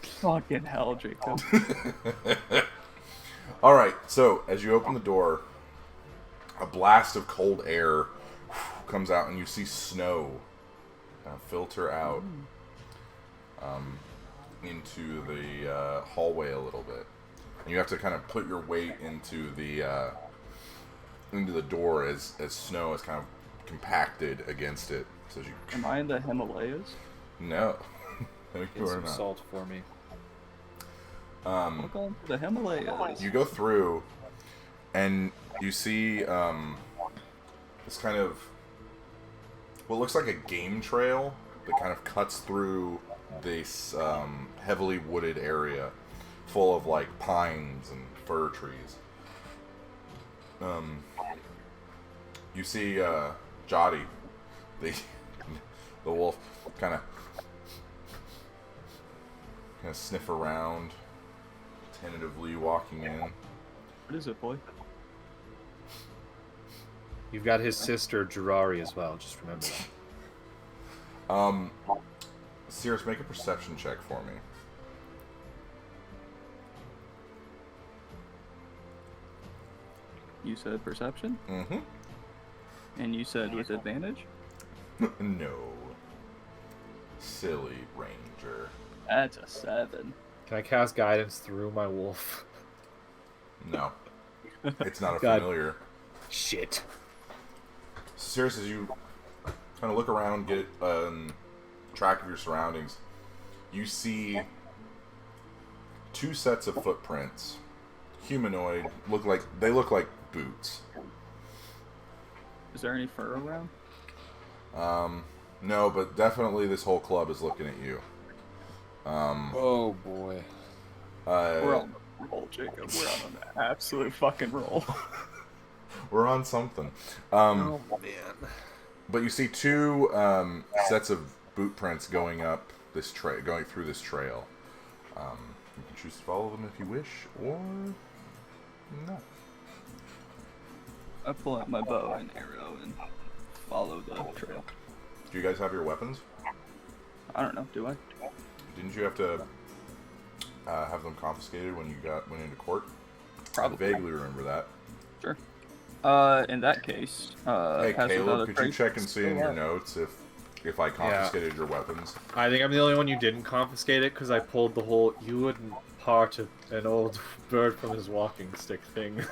Fucking hell, Jacob. All right. So as you open the door, a blast of cold air comes out, and you see snow filter out into the hallway a little bit. And you have to kind of put your weight into the door as snow is kind of compacted against it. So you. Am I in the Himalayas? No. No, you Get are some not. salt for me. I'm going to the Himalayas. You go through, and you see this kind of what looks like a game trail that kind of cuts through this heavily wooded area full of like pines and fir trees. You see Jotty, the wolf, kind of sniff around, tentatively walking in. What is it, boy? You've got his sister Jirari as well. Just remember that. Cirrus, make a perception check for me. You said perception? Mm-hmm. And you said with advantage? No. Silly ranger. That's a 7. Can I cast guidance through my wolf? No. It's not a God. familiar. Shit. Cirrus, as you kind of look around, get track of your surroundings, you see 2 sets of footprints. Humanoid. Look like boots. Is there any fur around? No, but definitely this whole club is looking at you. Oh boy. We're on a roll, Jacob. We're on an absolute fucking roll. We're on something. Oh man. But you see 2 sets of boot prints going up this going through this trail. You can choose to follow them if you wish, or no. I pull out my bow and arrow and follow the trail. Do you guys have your weapons? I don't know, do I? Didn't you have to have them confiscated when you went into court? Probably. I vaguely remember that. Sure. In that case, Hey pass without Caleb, a could trace. you check and see in your notes if I confiscated your weapons? I think I'm the only one you didn't confiscate it because I pulled the whole "you wouldn't part an old bird from his walking stick" thing.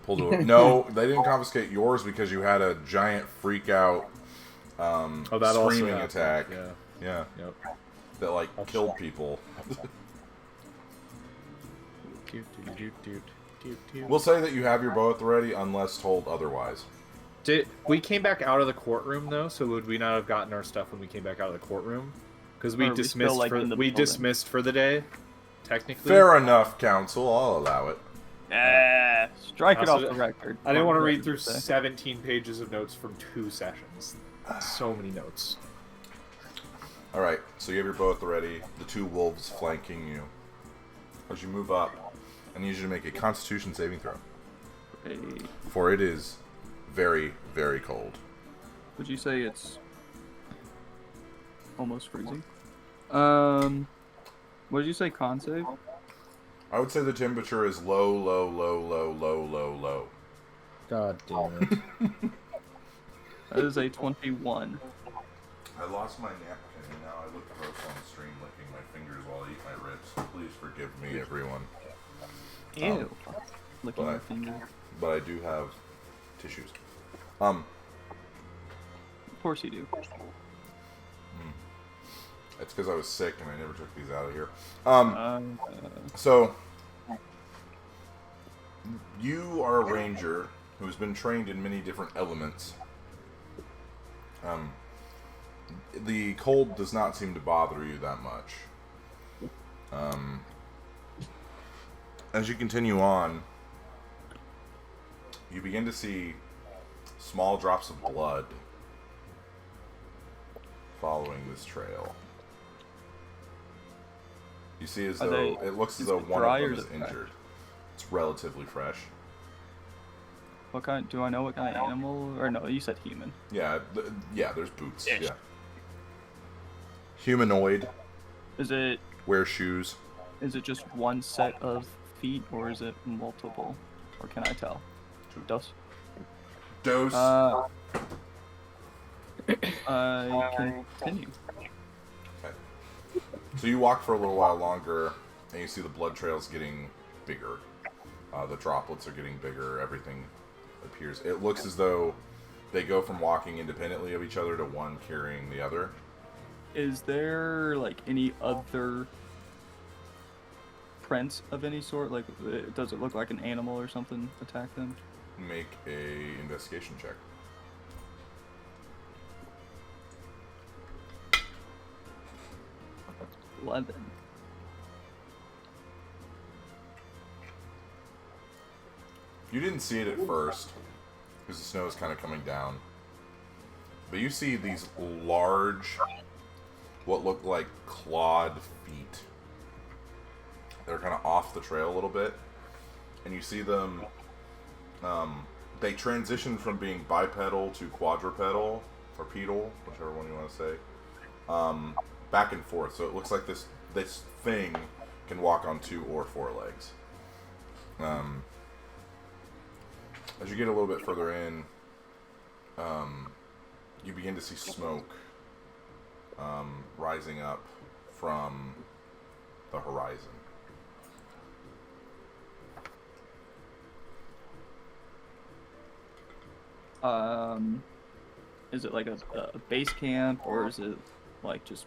No, they didn't confiscate yours because you had a giant freak out screaming attack. Yeah. Yep. That killed people. We'll say that you have your bow at the ready unless told otherwise. We came back out of the courtroom though, so would we not have gotten our stuff when we came back out of the courtroom? Because we dismissed for the day, technically. Fair enough, counsel. I'll allow it. Strike it off the record. I didn't want to read through 17 pages of notes from 2 sessions. So many notes. Alright, so you have your bow at the ready, the 2 wolves flanking you. As you move up, I need you to make a Constitution saving throw. For it is very, very cold. Would you say it's almost freezing? What did you say, con save? I would say the temperature is low, low, low, low, low, low, low. God damn it. That is a 21. I lost my napkin and now I look gross on stream licking my fingers while I eat my ribs. Please forgive me, everyone. Ew. Licking my finger. But I do have tissues. Of course you do. It's because I was sick and I never took these out of here. So, you are a ranger who's been trained in many different elements. The cold does not seem to bother you that much. As you continue on, you begin to see small drops of blood following this trail. You see as though it looks as though one of them is injured. It's relatively fresh. What kind? Do I know what kind of animal? Or no, you said human. Yeah, there's boots. Yeah. Humanoid. Is it? Wears shoes. Is it just one set of feet, or is it multiple? Or can I tell? Dos. Continue. Okay. So you walk for a little while longer, and you see the blood trails getting bigger. The droplets are getting bigger. Everything appears. It looks as though they go from walking independently of each other to one carrying the other. Is there like any other prints of any sort? Like, does it look like an animal or something attacked them? Make a investigation check. You didn't see it at first, because the snow is kind of coming down. But you see these large, what look like clawed feet. They're kind of off the trail a little bit. And you see them, they transition from being bipedal to quadrupedal, or pedal, whichever one you want to say, back and forth. So it looks like this thing can walk on 2 or 4 legs. As you get a little bit further in, you begin to see smoke rising up from the horizon. Is it like a base camp, or is it like just...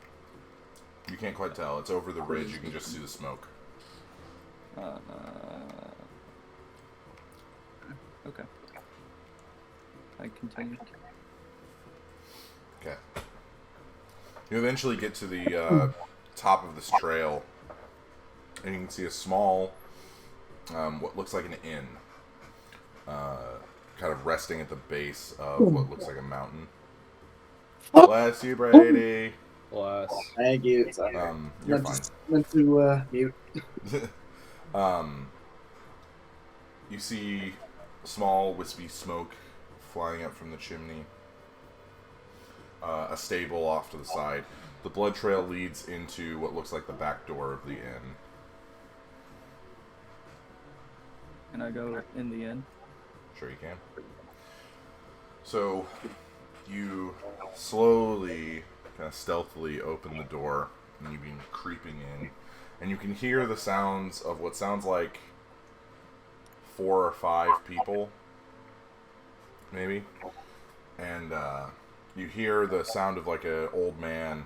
You can't quite tell. It's over the ridge. You can just see the smoke. Okay. I continue. Okay. You eventually get to the top of this trail, and you can see a small, what looks like an inn, kind of resting at the base of what looks like a mountain. Bless you, Brady. Bless. Thank you. Sorry. You're I fine. just went to mute. You see small, wispy smoke flying up from the chimney. A stable off to the side. The blood trail leads into what looks like the back door of the inn. Can I go in the inn? Sure you can. So, you slowly, kind of stealthily open the door, and you begin creeping in, and you can hear the sounds of what sounds like 4 or 5 people, maybe, and you hear the sound of like an old man.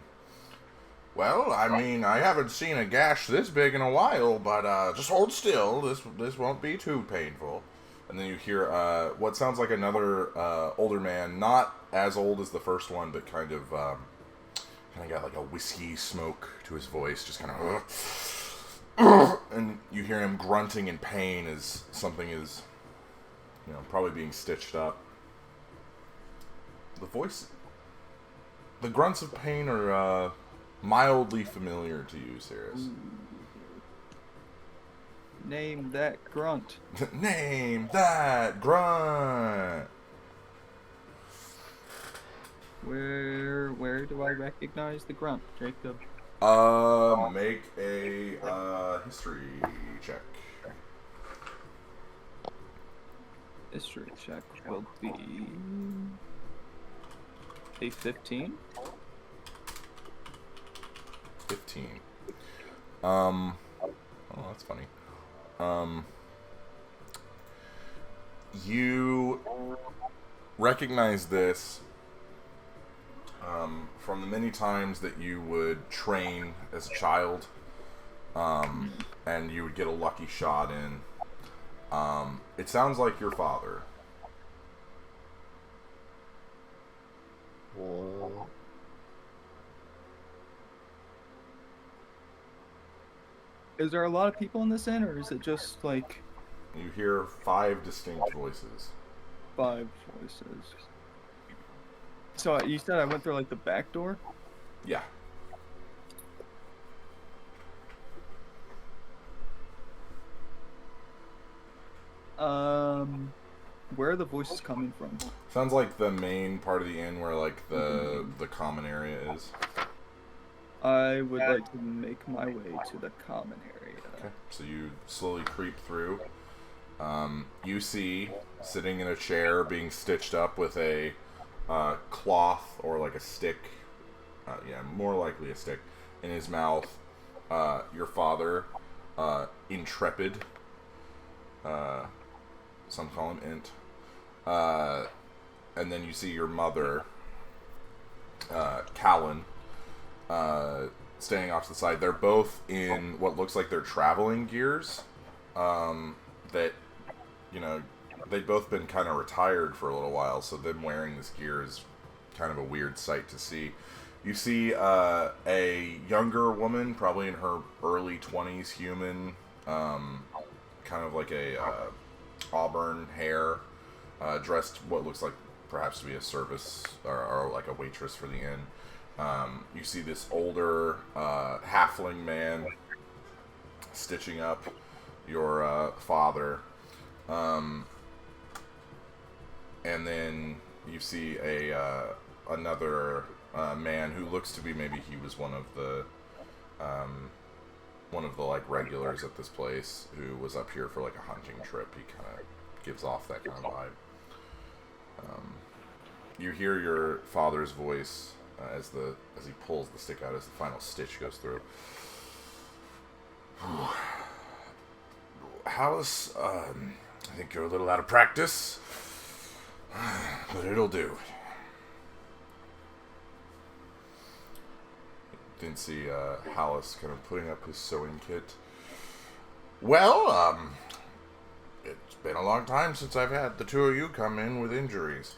Well, I mean, I haven't seen a gash this big in a while, but just hold still. This won't be too painful. And then you hear what sounds like another older man, not as old as the first one, but kind of got like a whiskey smoke to his voice, just kind of. And you hear him grunting in pain as something is, probably being stitched up. The grunts of pain are mildly familiar to you, Cirrus. Name that grunt. Name that grunt. Where do I recognize the grunt, Jacob? Make a history check. History check will be a 15. 15. Oh, that's funny. You recognize this from the many times that you would train as a child, and you would get a lucky shot in. It sounds like your father. Whoa. Is there a lot of people in this inn, or is it just like... You hear 5 distinct voices. 5 voices. So you said I went through like the back door? Yeah. Where are the voices coming from? Sounds like the main part of the inn where like the common area is. I would like to make my way to the common area. Okay. So you slowly creep through. You see, sitting in a chair, being stitched up with a cloth or like a stick, more likely a stick, in his mouth, your father, Intrepid, some call him Int, and then you see your mother, Callan, standing off to the side. They're both in what looks like their traveling gears, that, they've both been kind of retired for a little while, so them wearing this gear is kind of a weird sight to see. You see a younger woman, probably in her early 20s, human, kind of like a auburn hair, dressed what looks like perhaps to be a service or like a waitress for the inn. You see this older halfling man stitching up your father. And then you see another man who looks to be, maybe he was one of the like regulars at this place, who was up here for like a hunting trip. He kind of gives off that kind of vibe. You hear your father's voice as he pulls the stick out, as the final stitch goes through. House, I think you're a little out of practice, but it'll do. Didn't see Hallis kind of putting up his sewing kit. Well, it's been a long time since I've had the two of you come in with injuries.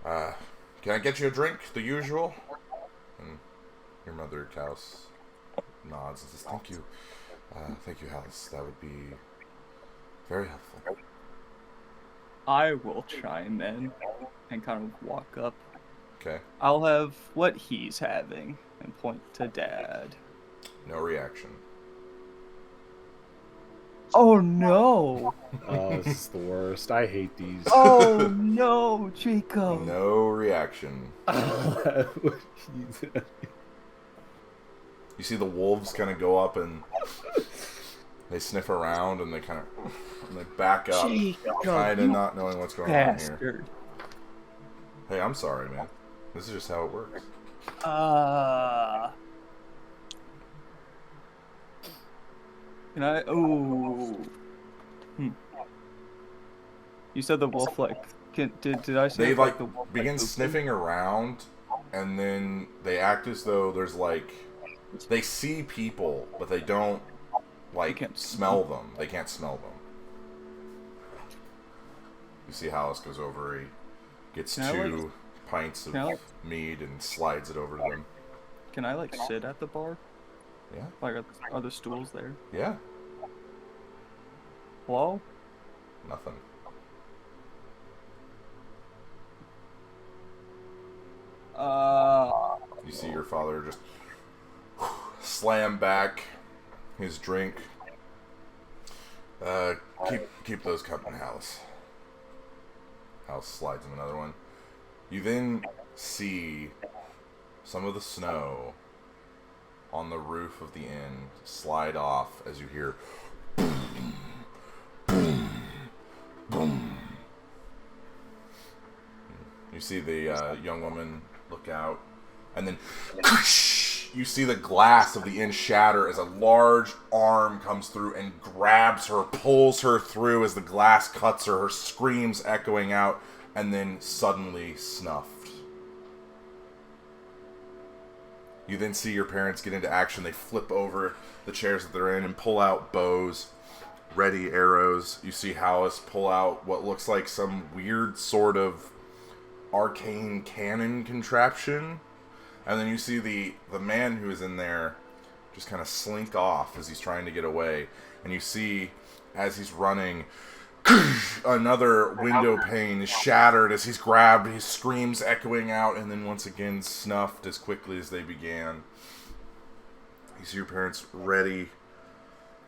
Can I get you a drink, the usual? And your mother, Taos, nods and says, thank you. Thank you, Hallis. That would be very helpful. I will chime in and kind of walk up. Okay. I'll have what he's having and point to Dad. No reaction. Oh no! Oh, this is the worst. I hate these. Oh no, Jacob! No reaction. You see the wolves kind of go up and they sniff around and they kind of back up, kind of not knowing what's going on here. Hey, I'm sorry, man. This is just how it works. Can I? Oh. You said the wolf did I say they like the wolf begin sniffing around, and then they act as though there's like they see people, but they don't smell them. They can't smell them. You see Hallis goes over. He gets two pints of mead and slides it over to them. Can I sit at the bar? Yeah. Are the stools there? Yeah. Hello? Nothing. You see your father just slam back his drink. Keep those coming, Hallis. Hallis slides him another one. You then see some of the snow on the roof of the inn slide off as you hear boom, boom, boom. You see the young woman look out, and then you see the glass of the inn shatter as a large arm comes through and grabs her, pulls her through as the glass cuts her screams echoing out, and then suddenly snuffed. You then see your parents get into action. They flip over the chairs that they're in and pull out bows, ready arrows. You see Hallis pull out what looks like some weird sort of arcane cannon contraption. And then you see the man who is in there just kind of slink off as he's trying to get away. And you see, as he's running, Another window pane is shattered as he's grabbed, his screams echoing out, and then once again snuffed as quickly as they began. You see your parents ready,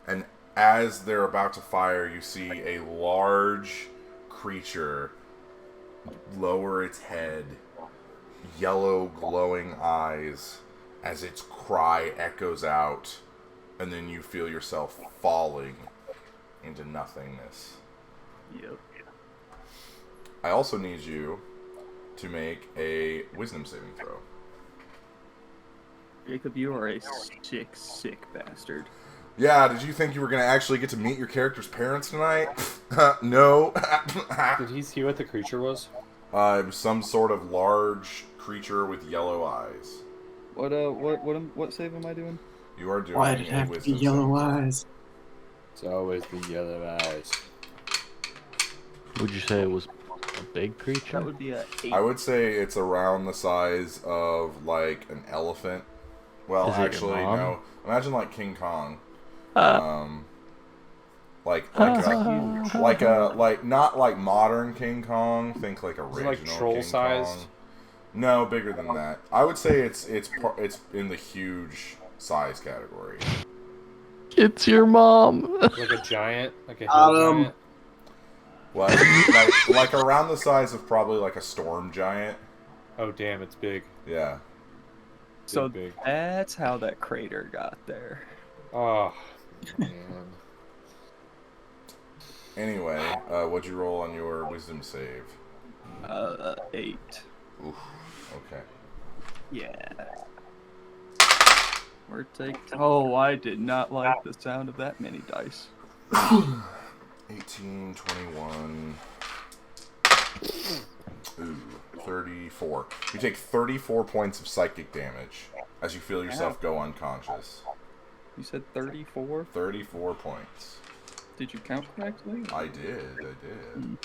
and as they're about to fire, you see a large creature lower its head, yellow glowing eyes, as its cry echoes out, and then you feel yourself falling into nothingness. Yep. I also need you to make a wisdom saving throw. Jacob, you are a sick, sick bastard. Yeah, did you think you were going to actually get to meet your character's parents tonight? No. Did he see what the creature was? It was some sort of large creature with yellow eyes. What save am I doing? You are doing Why'd it have to be yellow eyes? It's always the yellow eyes. Would you say it was a big creature? That would be a 8. I would say it's around the size of, like, an elephant. Well, Is it your actually, mom? no. Imagine, like, King Kong. Like not like modern King Kong. Think like original like troll King sized? Kong. No, bigger than that. I would say it's in the huge size category. It's your mom. Like a giant? Like a hill giant? What? like around the size of probably like a storm giant. Oh, damn, it's big. Yeah. So big. that's how that crater got there. Oh, man. Anyway, what'd you roll on your wisdom save? 8. Oof. Okay. Yeah. We're taking. Oh, I did not like the sound of that many dice. 18, 21. Ooh, 34. You take 34 points of psychic damage as you feel yourself go unconscious. You said 34? 34 points. Did you count correctly? I did.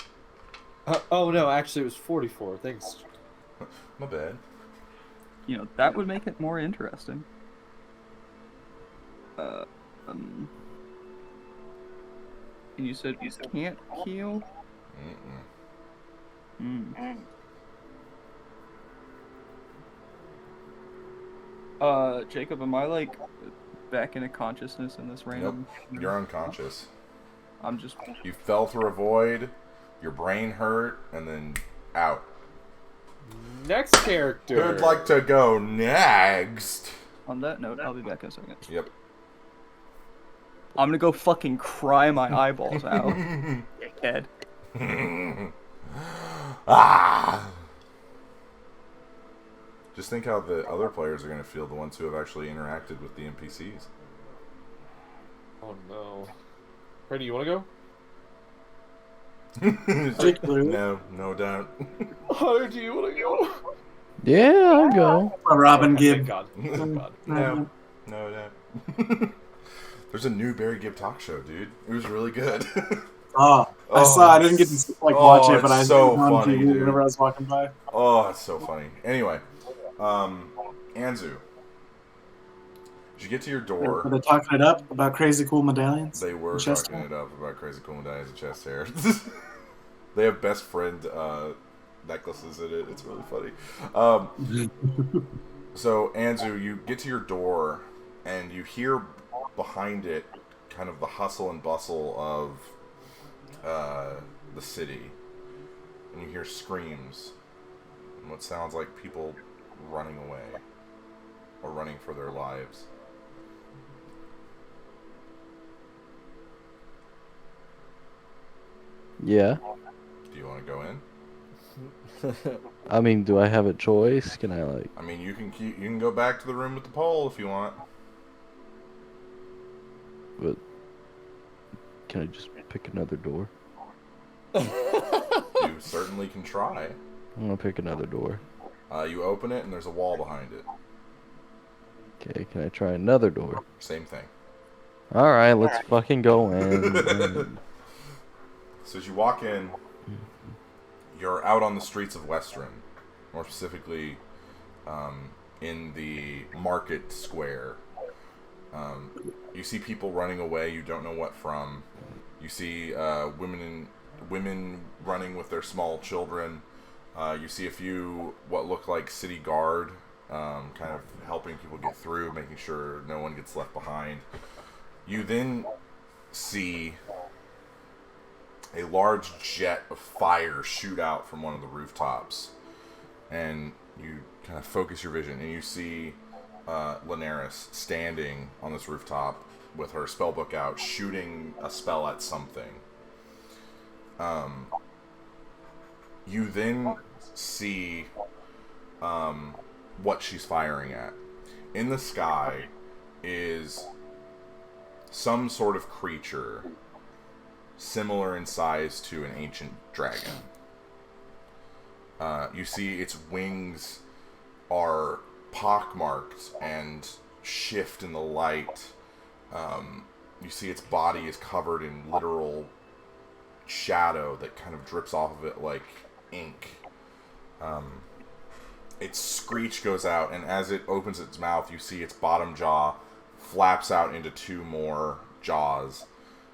Oh, no, actually it was 44. Thanks. My bad. You know, that would make it more interesting. And you said you can't heal? Jacob, am I, like, back into consciousness in this random... Nope, you're unconscious. I'm just... You fell through a void, your brain hurt, and then out. Next character. Who'd like to go next? On that note, I'll be back in a second. Yep. I'm gonna go fucking cry my eyeballs out. Dickhead. Ah! Just think how the other players are going to feel, the ones who have actually interacted with the NPCs. Oh, no. Freddy, you want to go? No doubt. Hunter, do you want to go? Yeah, I'll go. Robin Gibb. Thank God. No. There's a new Barry Gibb talk show, dude. It was really good. I saw. I didn't get to watch it, but I so saw it on funny, TV dude. whenever I was walking by. Oh, it's so funny. Anyway, Anzu, did you get to your door? Were they talking it up about crazy cool medallions? They were chest talking hair? it up about crazy cool medallions and chest hair. They have best friend necklaces in it. It's really funny. So, Anzu, you get to your door, and you hear behind it kind of the hustle and bustle of the city. And you hear screams and what sounds like people running away or running for their lives. Yeah. Do you want to go in? I mean, do I have a choice? Can I, like... I mean, you can go back to the room with the pole if you want. But can I just pick another door? You certainly can try. I'm gonna pick another door. You open it and there's a wall behind it. Okay, can I try another door? Same thing. Alright, let's fucking go in. So as you walk in, you're out on the streets of Western. More specifically, in the market square. You see people running away, you don't know what from. You see women women running with their small children. You see a few what look like city guard, kind of helping people get through, making sure no one gets left behind. You then see a large jet of fire shoot out from one of the rooftops, and you kind of focus your vision, and you see Linares standing on this rooftop with her spellbook out, shooting a spell at something. You then see what she's firing at. In the sky is some sort of creature similar in size to an ancient dragon. You see its wings are pockmarked and shift in the light. You see its body is covered in literal shadow that kind of drips off of it like ink. Its screech goes out, and as it opens its mouth, you see its bottom jaw flaps out into two more jaws.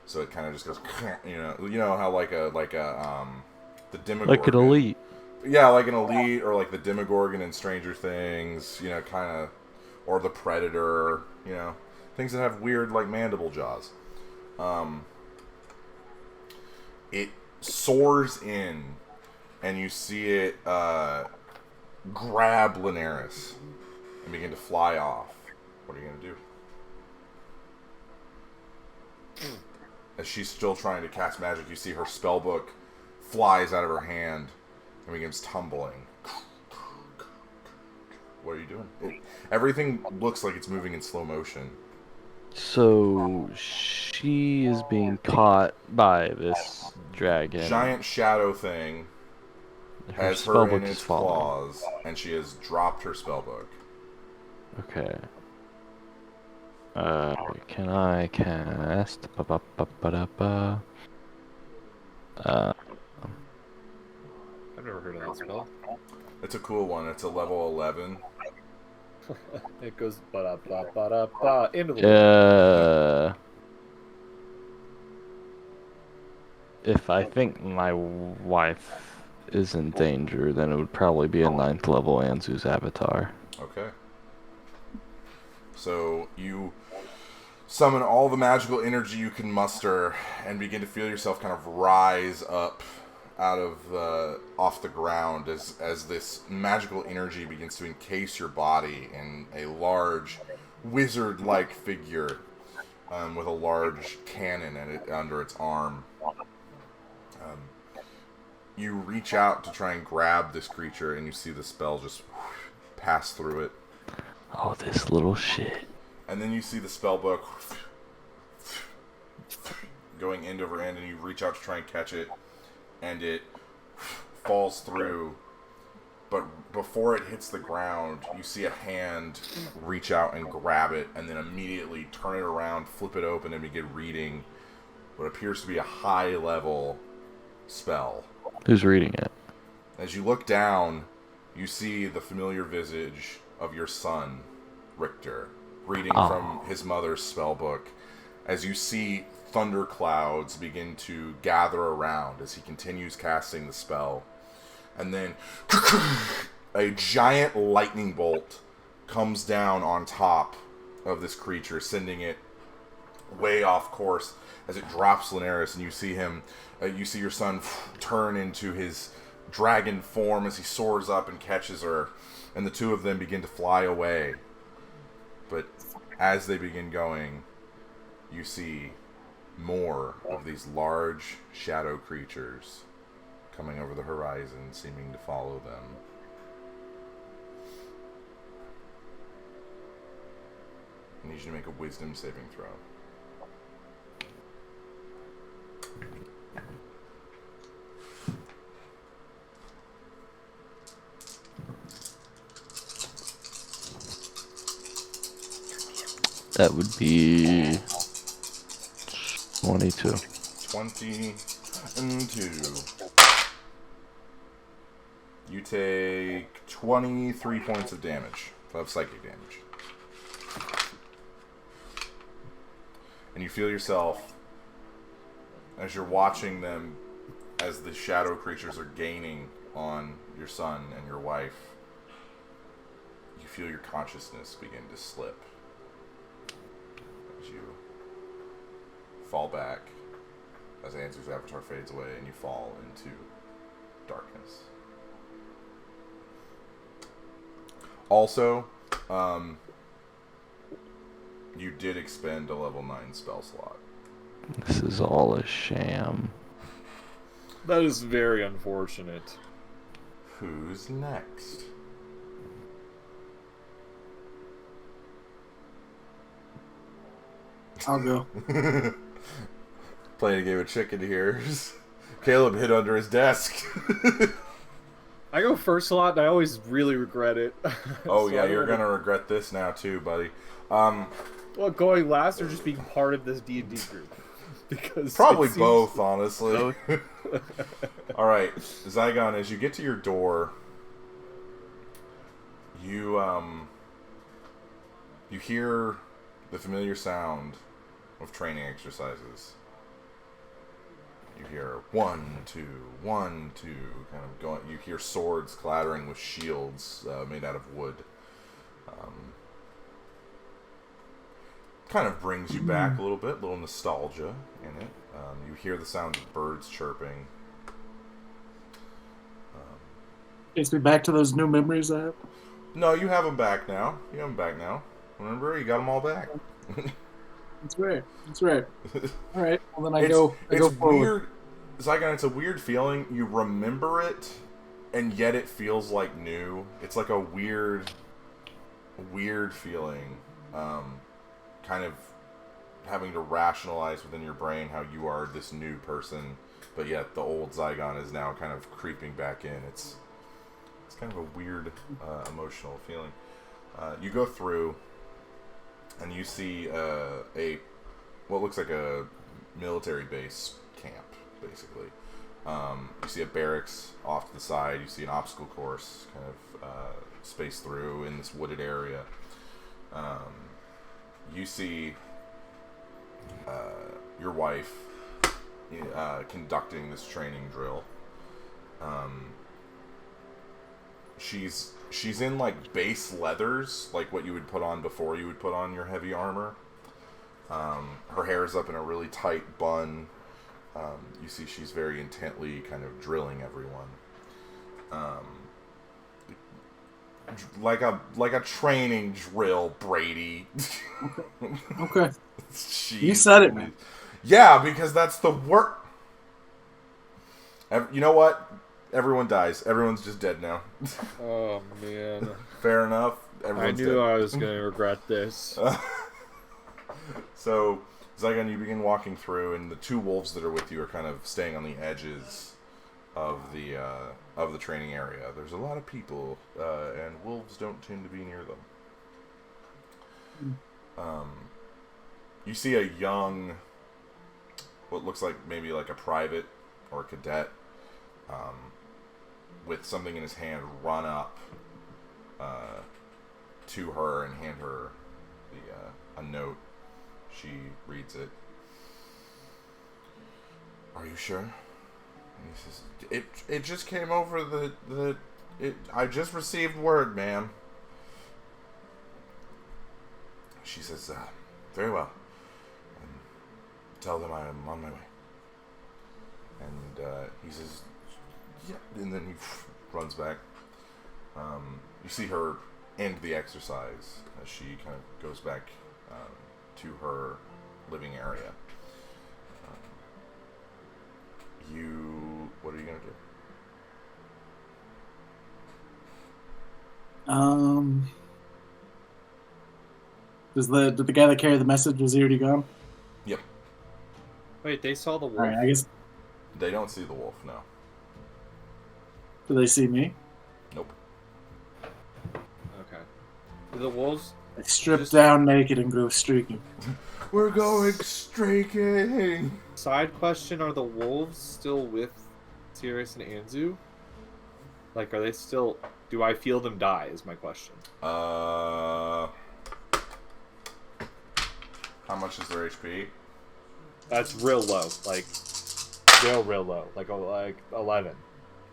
So it kind of just goes, you know how like a the Demogorgon, like an elite. Yeah, like an elite, or like the Demogorgon in Stranger Things, you know, kind of, or the Predator, you know, things that have weird like mandible jaws. It soars in, and you see it grab Linares and begin to fly off. What are you gonna do? As she's still trying to cast magic, you see her spellbook flies out of her hand and begins tumbling. What are you doing? Everything looks like it's moving in slow motion. So she is being caught by this dragon. Giant shadow thing has her in its claws, and she has dropped her spellbook. Okay. Can I cast? I've never heard of that spell. It's a cool one. It's a level 11. It goes ba-da-ba-ba-da-ba into the If I think my wife is in danger, then it would probably be a 9th level Anzu's avatar. Okay. So you summon all the magical energy you can muster and begin to feel yourself kind of rise up out of off the ground as this magical energy begins to encase your body in a large wizard-like figure with a large cannon under its arm. You reach out to try and grab this creature, and you see the spell just pass through it. Oh, this little shit. And then you see the spellbook going end over end, and you reach out to try and catch it, and it falls through. But before it hits the ground, you see a hand reach out and grab it, and then immediately turn it around, flip it open, and begin reading what appears to be a high-level spell. Who's reading it? As you look down, you see the familiar visage of your son, Richter, reading from his mother's spellbook, as you see thunderclouds begin to gather around as he continues casting the spell. And then a giant lightning bolt comes down on top of this creature, sending it way off course as it drops Linares, and you see him, you see your son turn into his dragon form as he soars up and catches her, and the two of them begin to fly away. But as they begin going, you see more of these large shadow creatures coming over the horizon, seeming to follow them. I need you to make a wisdom saving throw. That would be 22. 22. You take 23 points of damage, of psychic damage. And you feel yourself, as you're watching them as the shadow creatures are gaining on your son and your wife, you feel your consciousness begin to slip as you fall back, as Anzu's avatar fades away, and you fall into darkness. Also, you did expend a level 9 spell slot. This is all a sham. That is very unfortunate. Who's next? I'll go. Playing a game of chicken here. Caleb hid under his desk. I go first a lot, and I always really regret it. Oh, so yeah, you're going to regret this now, too, buddy. Well, going last or just being part of this D&D group? Because probably both, honestly. All right, Zaigon, as you get to your door, you hear the familiar sound of training exercises. You hear 1, 2, 1, 2, kind of going. You hear swords clattering with shields made out of wood. Kind of brings you back a little bit, a little nostalgia in it. You hear the sound of birds chirping. Takes me back to those new memories I have. No, you have them back now. Remember, you got them all back. That's right. All right. Well, then I it's go forward. Weird. Zaigon, it's a weird feeling. You remember it, and yet it feels like new. It's like a weird feeling. Kind of having to rationalize within your brain how you are this new person, but yet the old Zaigon is now kind of creeping back in. It's kind of a weird emotional feeling. You go through, and you see what looks like a military base camp, basically. You see a barracks off to the side. You see an obstacle course kind of spaced through in this wooded area. You see your wife conducting this training drill. She's in like base leathers, like what you would put on before you would put on your heavy armor. Her hair's up in a really tight bun. You see she's very intently kind of drilling everyone. Like a training drill, Brady. Okay. Jeez, you said it, man. Yeah, because that's the work. You know what? Everyone dies. Everyone's just dead now. Oh, man. Fair enough. I knew I was going to regret this. So, Zaigon, you begin walking through, and the two wolves that are with you are kind of staying on the edges of the training area. There's a lot of people, and wolves don't tend to be near them. You see a young, what looks like maybe like a private or a cadet, with something in his hand, run up to her and hand her a note. She reads it. Are you sure? And he says, it just came over I just received word, ma'am. She says, very well. And tell them I'm on my way. And he says, yeah. And then he runs back. You see her end the exercise as she kind of goes back to her living area. What are you gonna do? Did the guy that carried the message, was he already gone? Yep. Wait, they saw the wolf? Alright, I guess. They don't see the wolf, no. Do they see me? Nope. Okay. Do the wolves... I strip down naked and go streaking. We're going streaking! Side question, are the wolves still with Sirius and Anzu? Like, are they still... Do I feel them die, is my question. How much is their HP? That's real low. Like, real low, like 11.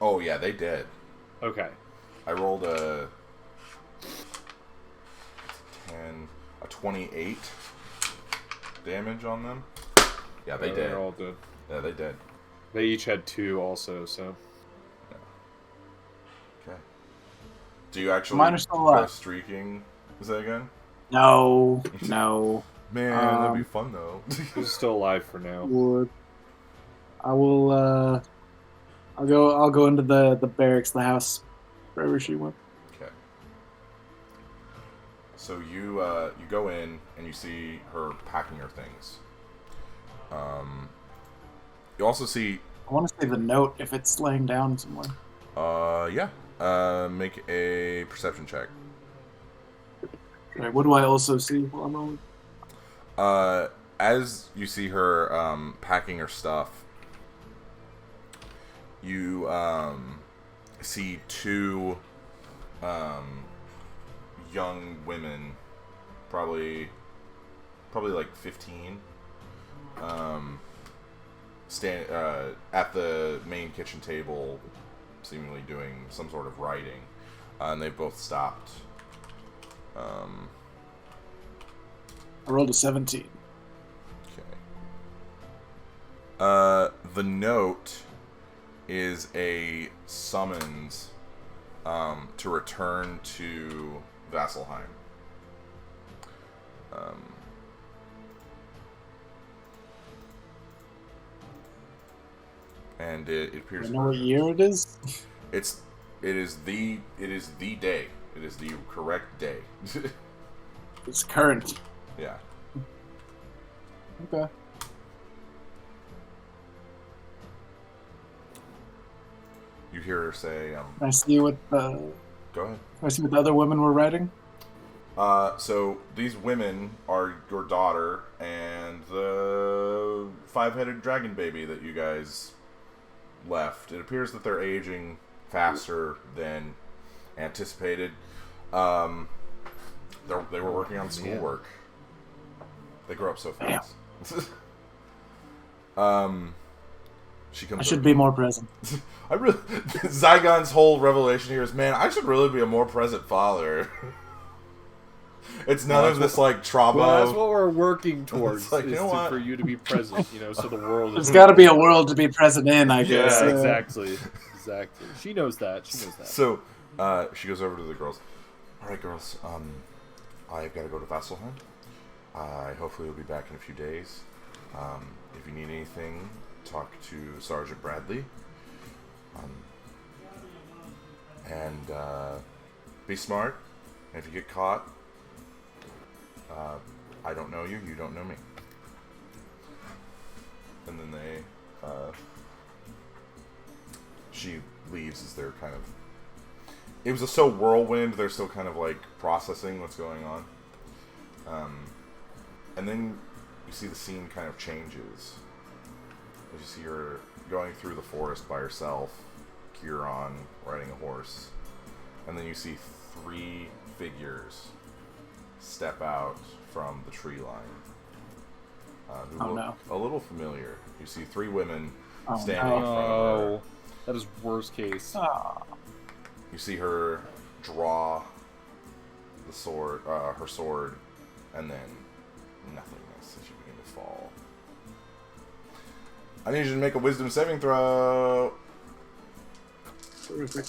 Oh yeah, they did. Okay. I rolled a 28 damage on them. Yeah, they did. They're all dead. Yeah, they did. They each had 2 also, so. Yeah. Okay. Do you actually Mine are still go alive. streaking Zaigon? No. Man, that'd be fun though. He's still alive for now. Would. I will. I'll go into the barracks, the house, wherever she went. Okay. So you go in and you see her packing her things. You also see. I want to see the note if it's laying down somewhere. Yeah. Make a perception check. Right, what do I also see while I'm rolling? As you see her packing her stuff, you see 2 young women, probably like 15, stand at the main kitchen table, seemingly doing some sort of writing, and they both stopped. I rolled a 17. Okay. The note is a summons to return to Vasselheim. And it appears. Do you know what year it is? It is the day. It is the correct day. It's current. Yeah. Okay. You hear her say, Can I see what the... Go ahead. Can I see what the other women were writing? So these women are your daughter and the 5-headed dragon baby that you guys left. It appears that they're aging faster than anticipated. They were working on schoolwork. They grow up so fast. She comes. I should be more present. I really. Zaigon's whole revelation here is, man, I should really be a more present father. It's none of this like trauma. Well, that's what we're working towards. Like, you know what? For you to be present, so the world. There's got to be a world to be present in, I guess. Yeah, exactly. She knows that. So, she goes over to the girls. All right, girls. I've got to go to Vasselheim. I hopefully will be back in a few days. If you need anything, talk to Sergeant Bradley. And be smart. And if you get caught, I don't know you. You don't know me. And then she leaves as they're kind of. It was so whirlwind. They're still kind of like processing what's going on. And then you see the scene kind of changes. As you see her going through the forest by herself, Kieran riding a horse, and then you see 3 figures step out from the tree line. Who look a little familiar. You see 3 women standing in front of her. That is worst case. You see her draw the sword, her sword, and then nothingness as you begin to fall. I need you to make a wisdom saving throw. Terrific.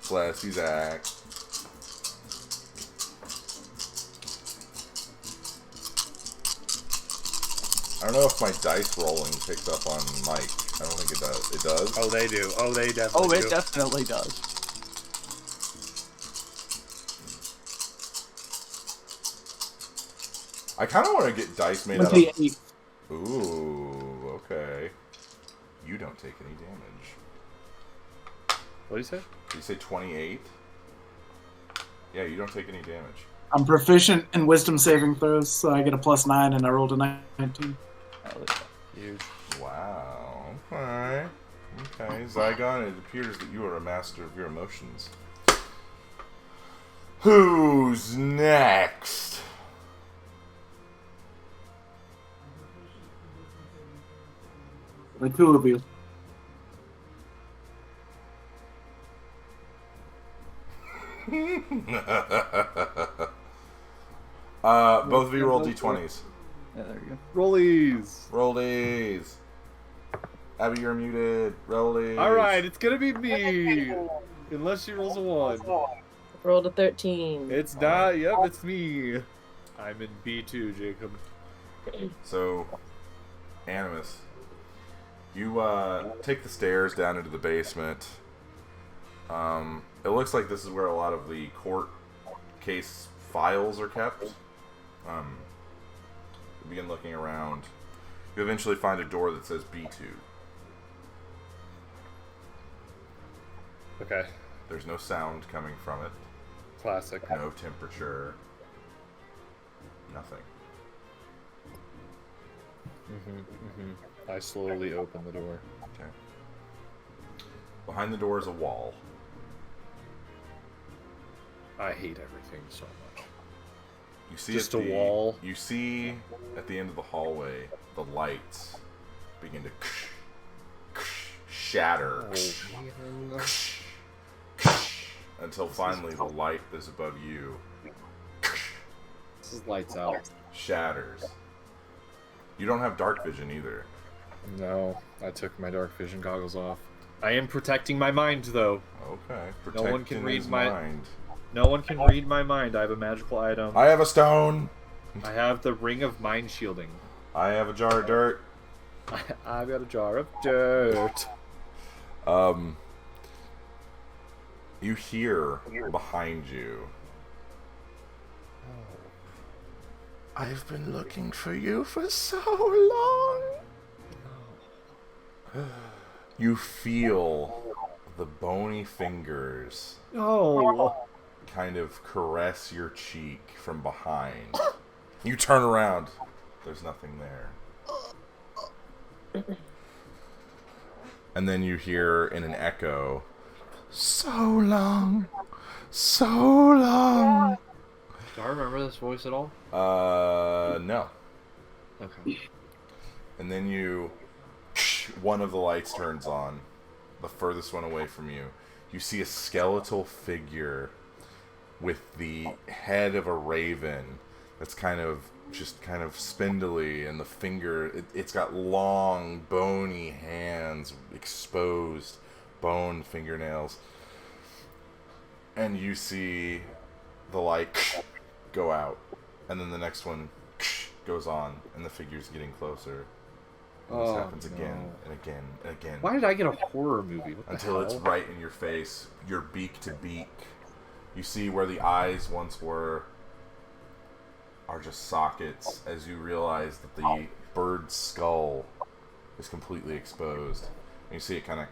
Bless you, Zach. I don't know if my dice rolling picks up on Mike. I don't think it does. It does? Oh, they do. Oh, they definitely do. Oh, it definitely does. I kind of want to get dice made out of... 28. Ooh, okay. You don't take any damage. What did you say? Did you say 28? Yeah, you don't take any damage. I'm proficient in wisdom saving throws, so I get a +9, and I rolled a 19. Huge. Wow. Okay. Okay. Zaigon, it appears that you are a master of your emotions. Who's next? The two of you. Both of you roll d20s. Yeah, there you go. Rollies. Rollies. Abby, you're muted. Rollies. Alright, it's gonna be me. Unless she rolls a 1. Rolled a 13. It's not. Yep, it's me. I'm in B2, Jacob. So, Animus, you take the stairs down into the basement. It looks like this is where a lot of the court case files are kept. You begin looking around. You eventually find a door that says B2. Okay. There's no sound coming from it. Classic. No temperature. Nothing. I slowly open the door. Okay. Behind the door is a wall. I hate everything so much. You see Just at a wall. You see at the end of the hallway the lights begin to shatter until finally the light that's above you This is lights out. shatters. You don't have dark vision either. No, I took my dark vision goggles off. I am protecting my mind, though. Okay. No one can Protecting read his my mind. No one can read my mind. I have a magical item. I have a stone. I have the ring of mind shielding. I have a jar of dirt. I've got a jar of dirt. You hear behind you. I've been looking for you for so long. You feel the bony fingers Oh. kind of caress your cheek from behind. You turn around. There's nothing there. And then you hear in an echo, so long, so long. Do I remember this voice at all? No. Okay. And then one of the lights turns on, the furthest one away from you. You see a skeletal figure with the head of a raven that's kind of spindly, and the finger, it's got long, bony hands, exposed, bone fingernails. And you see the light go out, and then the next one goes on, and the figure's getting closer. And this happens again and again and again. Why did I get a horror movie? What the Until it's hell? right in your face, your beak to beak. You see where the eyes once were are just sockets, as you realize that the bird's skull is completely exposed. And you see it kind of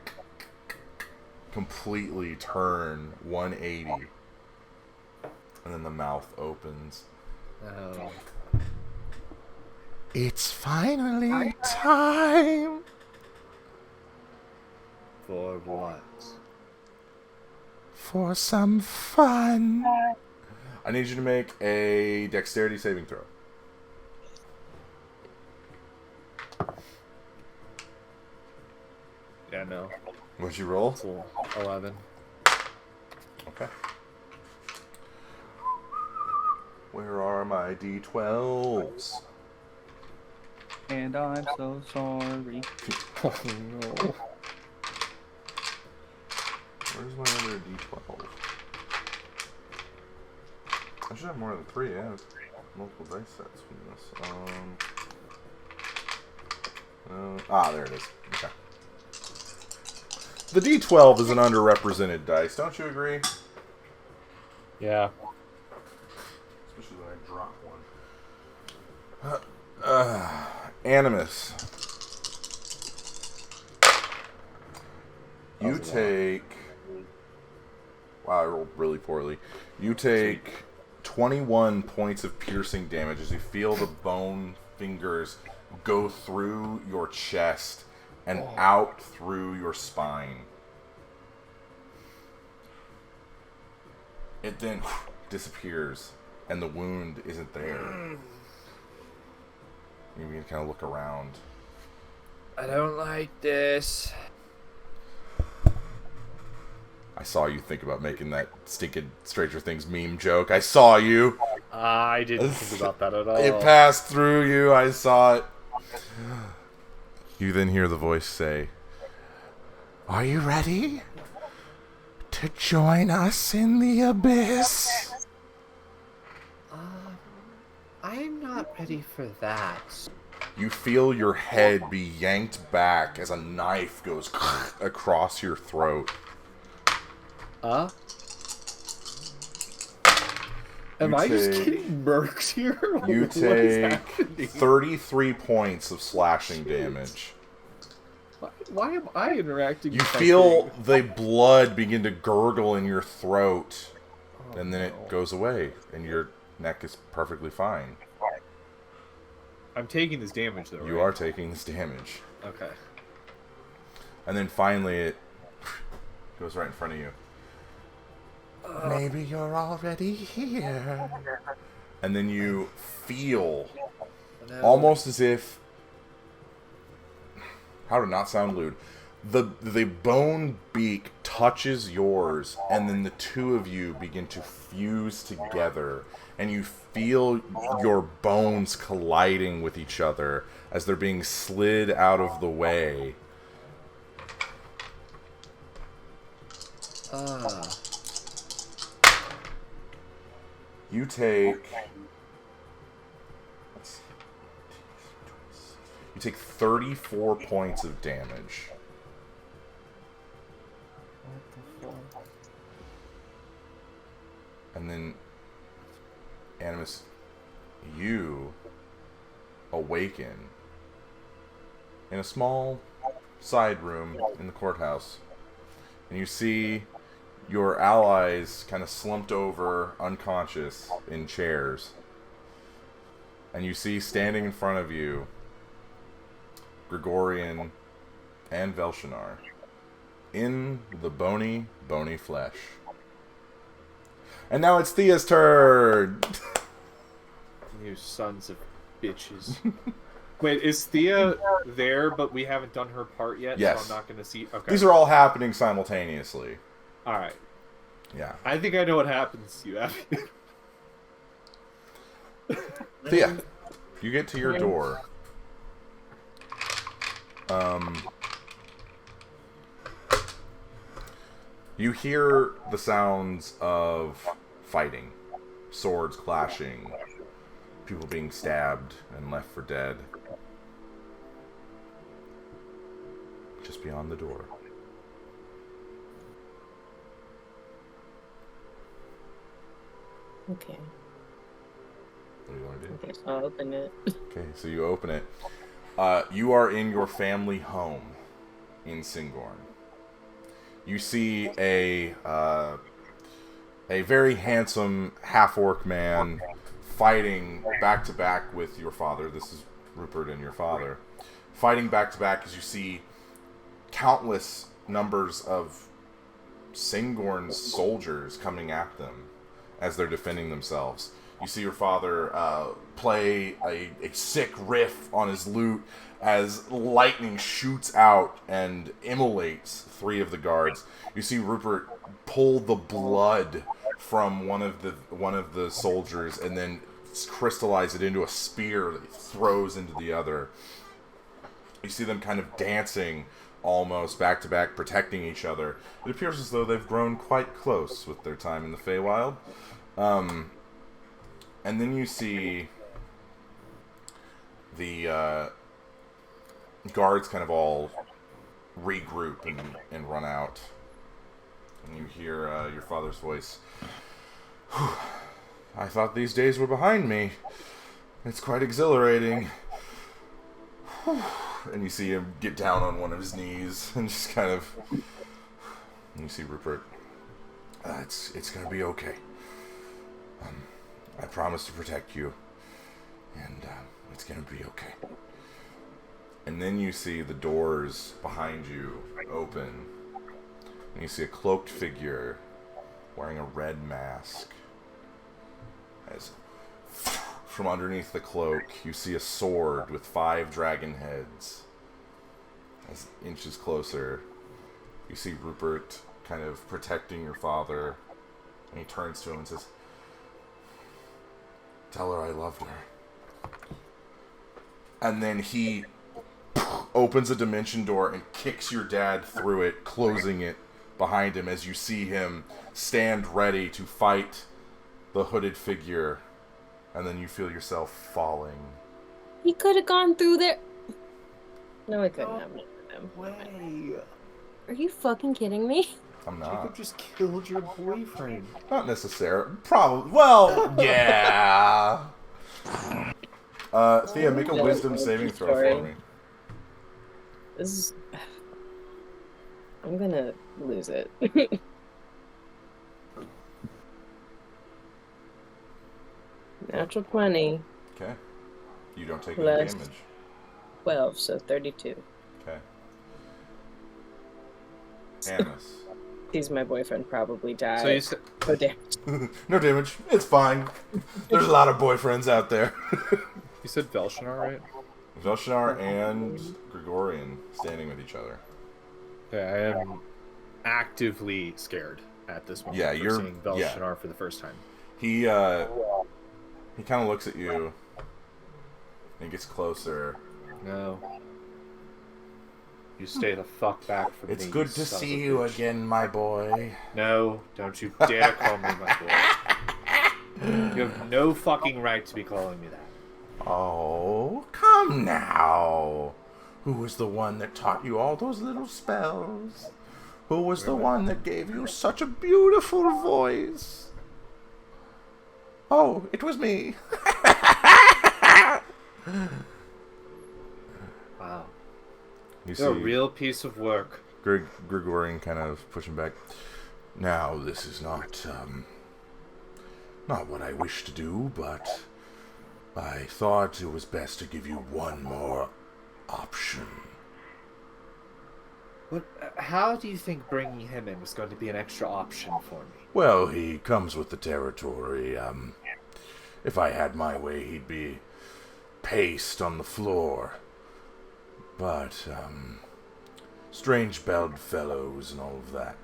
completely turn 180. And then the mouth opens. Oh. It's finally time For what? for some fun. I need you to make a dexterity saving throw. Yeah, no. What'd you roll? It's 11. Okay. Where are my d12s? And I'm so sorry. Oh no. Where's my other d12? I should have more than 3. I have multiple dice sets from this. There it is. Okay. The d12 is an underrepresented dice, don't you agree? Yeah. Especially when I drop one. Animus. You take... Wow, I rolled really poorly. You take 21 points of piercing damage as you feel the bone fingers go through your chest and out through your spine. It then disappears, and the wound isn't there. You can kind of look around. I don't like this. I saw you think about making that stinking Stranger Things meme joke. I saw you. I didn't think about that at all. It passed through you. I saw it. You then hear the voice say, "Are you ready to join us in the abyss?" I'm not ready for that. You feel your head be yanked back as a knife goes across your throat. Am I just getting murked here? You take 33 points of slashing damage. Why am I interacting? You feel the blood begin to gurgle in your throat, and then it goes away, and your neck is perfectly fine. I'm taking this damage, though, You right? are taking this damage. Okay. And then finally it goes right in front of you. Maybe you're already here. And then you feel almost as if, how to not sound lewd, the bone beak touches yours, and then the two of you begin to fuse together, and you feel your bones colliding with each other as they're being slid out of the way. You take... You take 34 points of damage. And then, Animus, you awaken in a small side room in the courthouse. And you see your allies kind of slumped over, unconscious, in chairs. And you see standing in front of you Gregorian and Velshinar in the bony flesh. And now it's Thea's turn! You sons of bitches. Wait, is Thea there, but we haven't done her part yet? Yes. So I'm not going to see... Okay. These are all happening simultaneously. Alright. Yeah. I think I know what happens to you, Abby. Thea, you get to your door. You hear the sounds of fighting, swords clashing, people being stabbed and left for dead. Just beyond the door. Okay. What do you want to do? Okay, so I'll open it. Okay, so you open it. You are in your family home in Zaigon. You see a very handsome half-orc man fighting back-to-back with your father. This is Rupert and your father. Fighting back-to-back as you see countless numbers of Zaigon's soldiers coming at them as they're defending themselves. You see your father play a sick riff on his lute as lightning shoots out and immolates 3 of the guards. You see Rupert pull the blood from one of the soldiers and then crystallize it into a spear that he throws into the other. You see them kind of dancing almost back to back, protecting each other. It appears as though they've grown quite close with their time in the Feywild. And then you see the guards kind of all regroup and run out. And you hear your father's voice. I thought these days were behind me. It's quite exhilarating. And you see him get down on one of his knees and just kind of... And you see Rupert. It's going to be okay. I promise to protect you. And it's going to be okay. And then you see the doors behind you open. And you see a cloaked figure wearing a red mask. As from underneath the cloak, you see a sword with 5 dragon heads. as it inches closer, you see Rupert kind of protecting your father, and he turns to him and says, "Tell her I loved her." And then he opens a dimension door and kicks your dad through it, closing it behind him as you see him stand ready to fight the hooded figure, and then you feel yourself falling. He could have gone through there. No, I couldn't have. Way. Are you fucking kidding me? I'm not. Jacob just killed your boyfriend. Not necessarily. Probably. Well, yeah. Thea, make a wisdom saving throw for me. This is... I'm gonna lose it. Natural 20. Okay. You don't take any Plus damage. 12, so 32. Okay. Amos. He's my boyfriend, probably died. So you said... Oh, damn. No damage. It's fine. There's a lot of boyfriends out there. You said Velshinar, right? Velshinar and Gregorian standing with each other. Yeah, I am actively scared at this moment. Yeah, you're seeing Velshinar for the first time. He kind of looks at you and gets closer. No. You stay the fuck back from me. It's good to see you again, my boy. No, don't you dare call me my boy. You have no fucking right to be calling me that. Oh, come now. Who was the one that taught you all those little spells? Who was the one that gave you such a beautiful voice? Oh, it was me. Wow. You You're a real piece of work. Gregorian kind of pushing back. Now, this is not what I wish to do, but I thought it was best to give you one more option. What? How do you think bringing him in was going to be an extra option for me? Well, he comes with the territory. If I had my way, he'd be paced on the floor. But, strange belled fellows and all of that.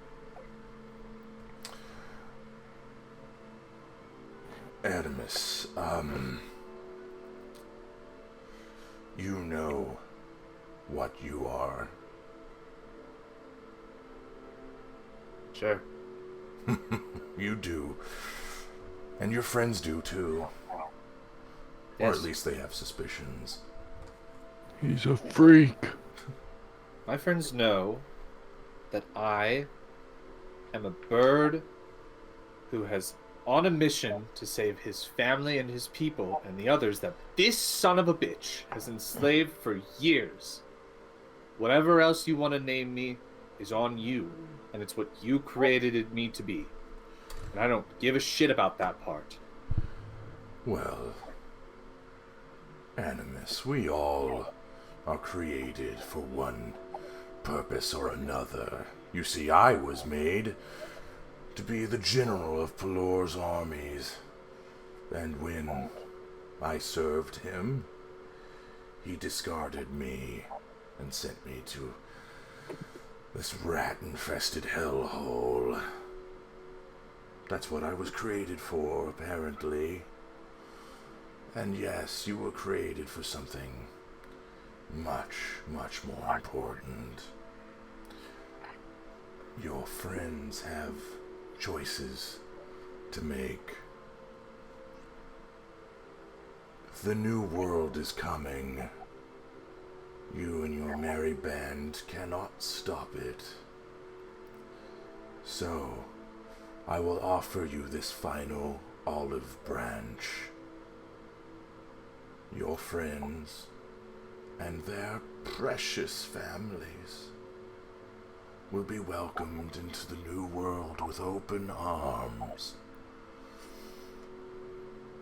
Artemis, you know what you are. Sure. You do. And your friends do, too. Yes. Or at least they have suspicions. He's a freak. My friends know that I am a bird who has on a mission to save his family and his people and the others that this son of a bitch has enslaved for years. Whatever else you want to name me is on you, and it's what you created me to be. And I don't give a shit about that part. Well, Animus, we all are created for one purpose or another. You see, I was made to be the general of Pelor's armies, and when I served him, he discarded me and sent me to this rat-infested hellhole. That's what I was created for, apparently. And yes, you were created for something much, much more important. Your friends have choices to make. The new world is coming. You and your merry band cannot stop it. So, I will offer you this final olive branch. Your friends and their precious families will be welcomed into the new world with open arms.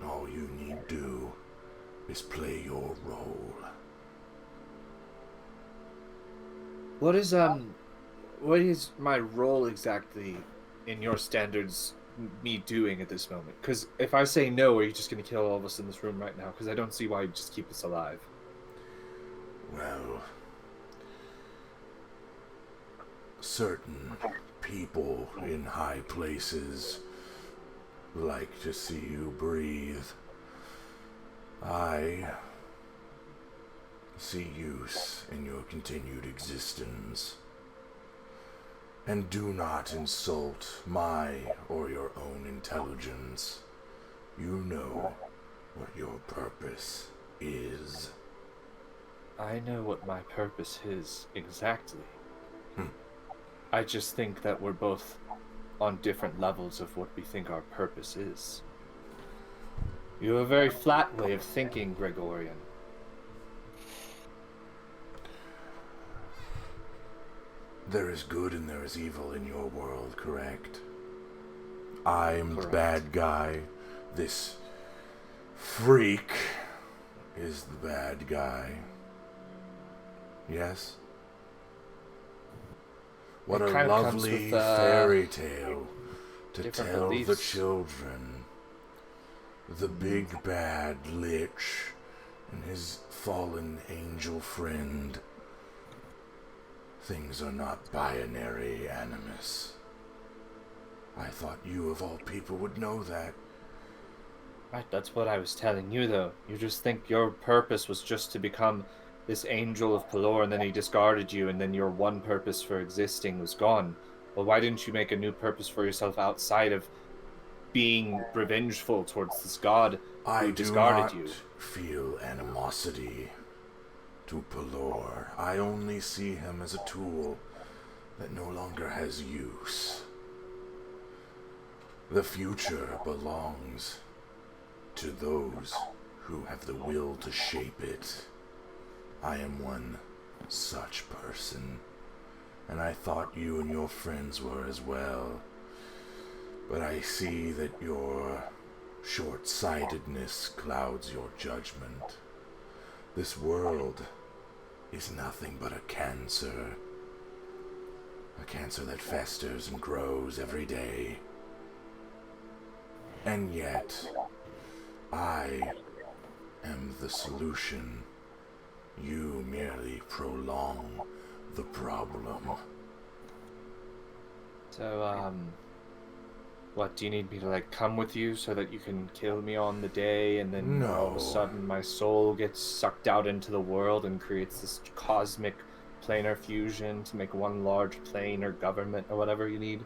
All you need do is play your role. What is my role exactly in your standards, me doing at this moment? Because if I say no, are you just going to kill all of us in this room right now? Because I don't see why you just keep us alive. Well, certain people in high places like to see you breathe. I see use in your continued existence. And do not insult my or your own intelligence. You know what your purpose is. I know what my purpose is exactly. Hmm. I just think that we're both on different levels of what we think our purpose is. You have a very flat way of thinking, Gregorian. There is good and there is evil in your world, correct? I'm the Correct. bad guy. This freak is the bad guy. Yes? What It a kind of comes lovely with, fairy tale to different tell the beliefs. children. The big bad lich and his fallen angel friend. Things are not binary, Animus. I thought you of all people would know that. Right, that's what I was telling you, though. You just think your purpose was just to become this angel of Pelor, and then he discarded you, and then your one purpose for existing was gone. Well, why didn't you make a new purpose for yourself outside of being revengeful towards this god I who do discarded not you? feel animosity to Pelor. I only see him as a tool that no longer has use. The future belongs to those who have the will to shape it. I am one such person, and I thought you and your friends were as well. But I see that your short-sightedness clouds your judgment. This world is nothing but a cancer. A cancer that festers and grows every day. And yet, I am the solution. You merely prolong the problem. So, what, do you need me to, like, come with you so that you can kill me on the day, and then all of No. a sudden my soul gets sucked out into the world and creates this cosmic planar fusion to make one large plane or government or whatever you need?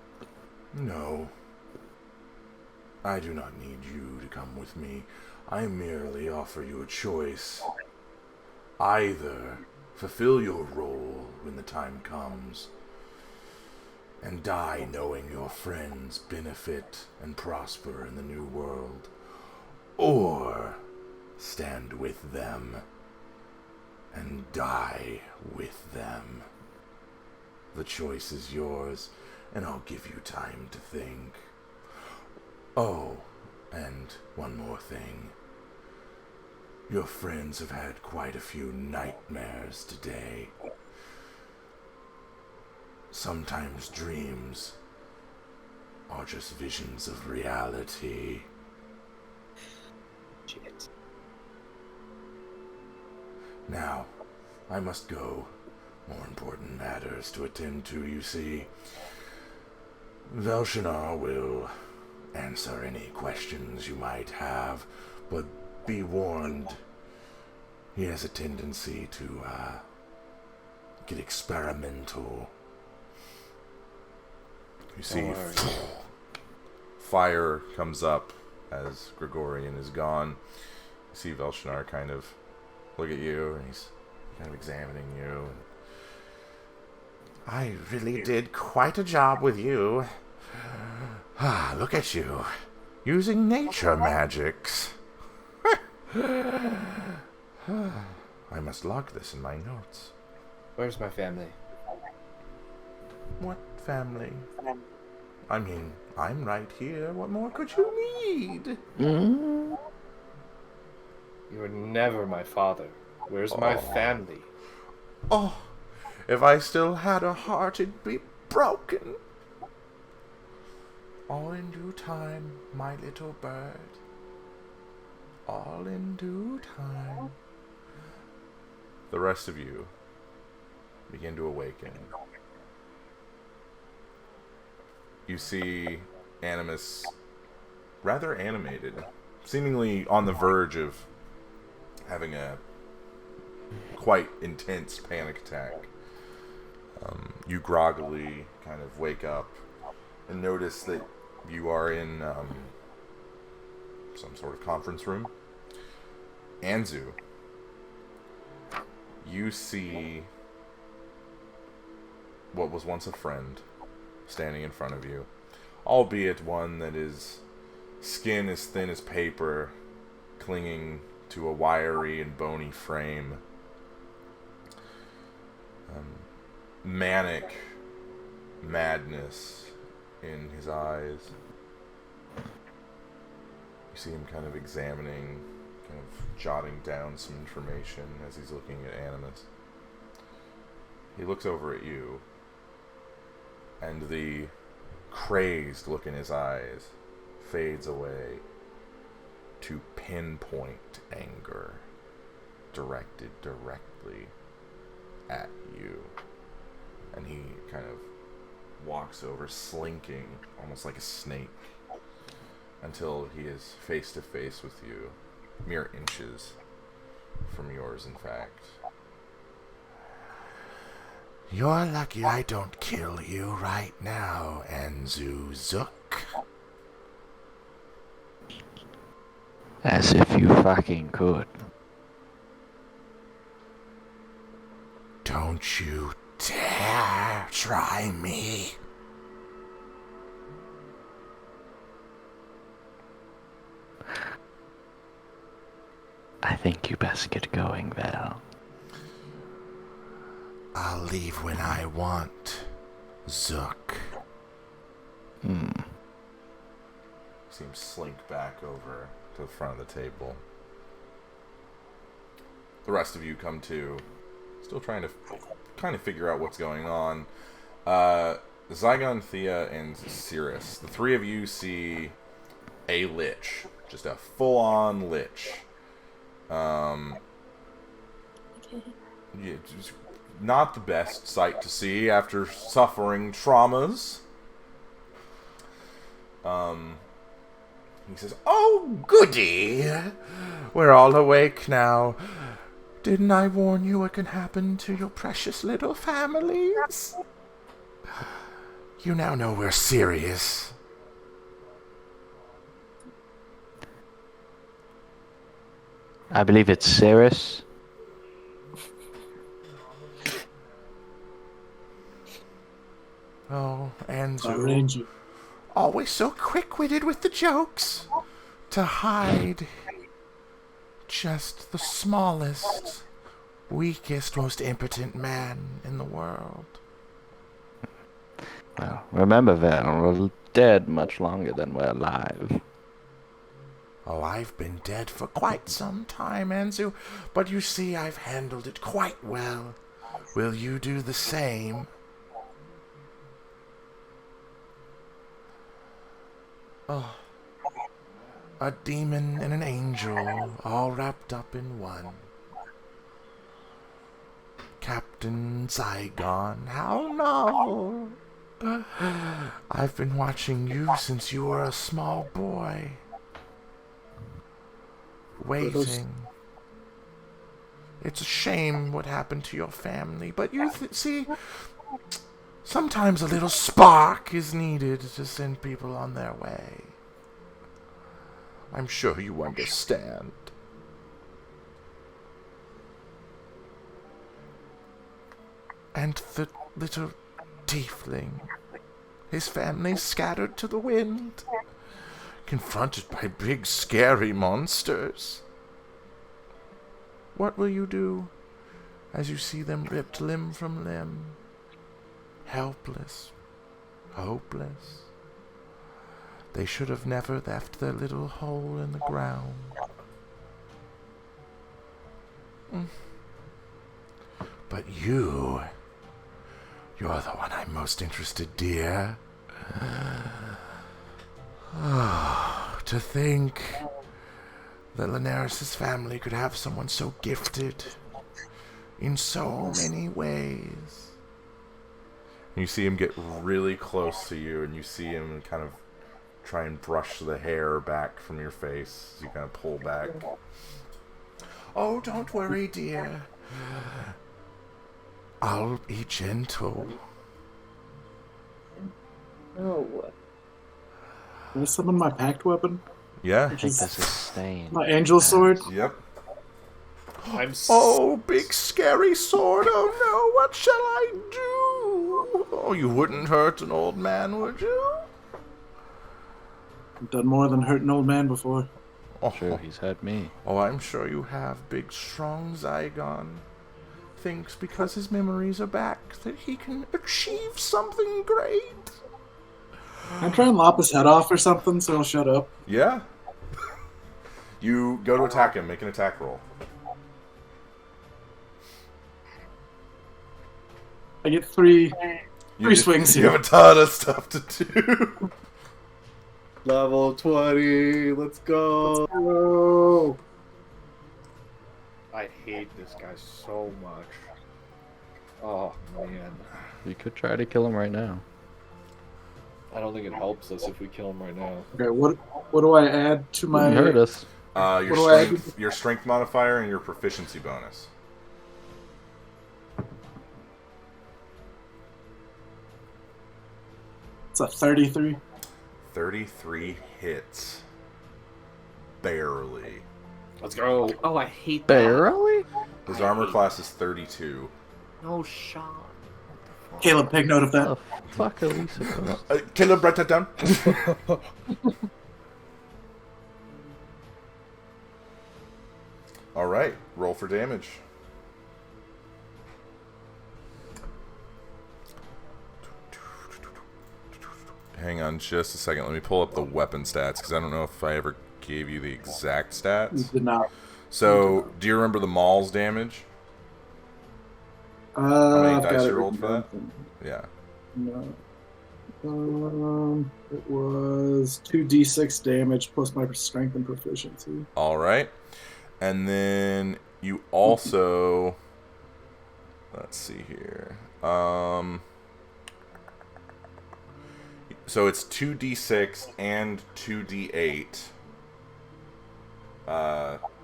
No. I do not need you to come with me. I merely offer you a choice. Either fulfill your role when the time comes, and die knowing your friends benefit and prosper in the new world, or stand with them and die with them. The choice is yours, and I'll give you time to think. Oh, and one more thing. Your friends have had quite a few nightmares today. Sometimes dreams are just visions of reality. Shit. Now, I must go. More important matters to attend to, you see. Velshinar will answer any questions you might have, but be warned, he has a tendency to, get experimental. You see, Don't worry. fire comes up as Gregorian is gone. You see Velshinar kind of look at you, and he's kind of examining you. I really did quite a job with you. Ah, look at you, using nature magics. I must log this in my notes. Where's my family? What family? I mean, I'm right here. What more could you need? Mm? You were never my father. Where's my family? Oh, if I still had a heart, it'd be broken. All in due time, my little bird. All in due time. The rest of you begin to awaken. you see Animus rather animated, seemingly on the verge of having a quite intense panic attack. You groggily kind of wake up and notice that you are in some sort of conference room. Anzu, you see what was once a friend standing in front of you, albeit one that is skin as thin as paper, clinging to a wiry and bony frame. Manic madness in his eyes. You see him kind of examining, kind of jotting down some information as he's looking at Animus. He looks over at you, and the crazed look in his eyes fades away to pinpoint anger directed directly at you. And he kind of walks over, slinking, almost like a snake, until he is face to face with you, mere inches from yours, in fact. You're lucky I don't kill you right now, Anzu Zook. As if you fucking could. Don't you dare try me. I think you best get going, Val. I'll leave when I want, Zook. See him slink back over to the front of the table. The rest of you come to, still trying to kind of figure out what's going on. Zaigon, Thea, and Cirrus. The three of you see a lich. Just a full-on lich. Okay. Yeah, just not the best sight to see after suffering traumas. He says, Oh, goody. We're all awake now. Didn't I warn you what can happen to your precious little families? You now know we're serious. I believe it's Cirrus. Oh, Anzu. Arrange. Always so quick-witted with the jokes. To hide just the smallest, weakest, most impotent man in the world. Well, remember, Val, we're dead much longer than we're alive. Oh, I've been dead for quite some time, Anzu, but you see I've handled it quite well. Will you do the same? Oh, a demon and an angel, all wrapped up in one. Captain Zaigon, how novel. I've been watching you since you were a small boy. Waiting. It's a shame what happened to your family, but you see, sometimes a little spark is needed to send people on their way. I'm sure you understand. And the little tiefling, his family scattered to the wind, confronted by big scary monsters. What will you do as you see them ripped limb from limb? Helpless, hopeless. They should have never left their little hole in the ground. But you're the one I'm most interested, dear. To think that Linares' family could have someone so gifted in so many ways. You see him get really close to you, and you see him kind of try and brush the hair back from your face as you kind of pull back. Oh, don't worry, dear. I'll be gentle. No. Can I summon my pact weapon? Yeah. I think that's a stain. My angel sword? Yep. Oh, big scary sword. Oh no, what shall I do? Oh, you wouldn't hurt an old man, would you? I've done more than hurt an old man before. Oh, Sure, he's had me. Oh, I'm sure you have, big, strong Zaigon. Thinks because his memories are back that he can achieve something great. I'm trying to lop his head off or something so he'll shut up. yeah. You go to attack him. Make an attack roll. I get three swings You here. have a ton of stuff to do. Level 20. Let's go. Oh, I hate this guy so much. Oh, man. We could try to kill him right now. I don't think it helps us if we kill him right now. okay, what do I add to my... He hurt us. Your What do I strength, your strength modifier, and your proficiency bonus. It's a 33. 33 hits. Barely. Let's go. Oh, I hate that. Barely? His armor class is 32. No shot. Caleb, take note of that. The fuck are we supposed Caleb, write that down. All right, roll for damage. Hang on just a second. Let me pull up the weapon stats because I don't know if I ever gave you the exact You stats. did not. So, do you remember the maul's damage? How many I've dice got you it rolled for that? written Yeah. down. No. It was 2d6 damage plus my strength and proficiency. All right. And then you also... Let's see here. So it's 2d6 and 2d8.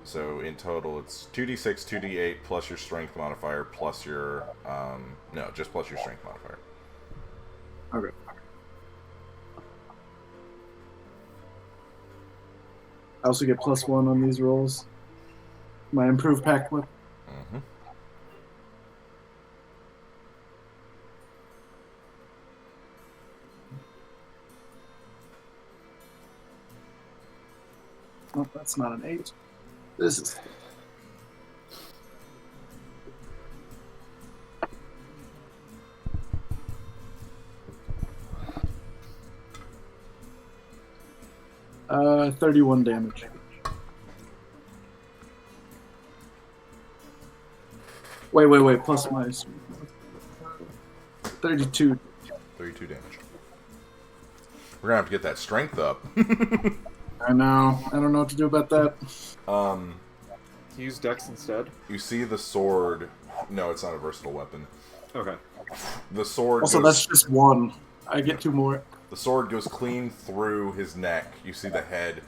So in total, it's 2d6, 2d8 plus your strength modifier plus your no, just plus your strength modifier. Okay. I also get +1 on these rolls. My improved pact weapon. Mm-hmm. Oh, that's not an 8. This is. Uh, 31 damage. Wait, plus my 32. 32 damage. We're gonna have to get that strength up. I know. I don't know what to do about that. Use Dex instead. You see the sword. No, it's not a versatile weapon. Okay. The sword. Also, goes, that's just one. I get 2 more. the sword goes clean through his neck. You see the head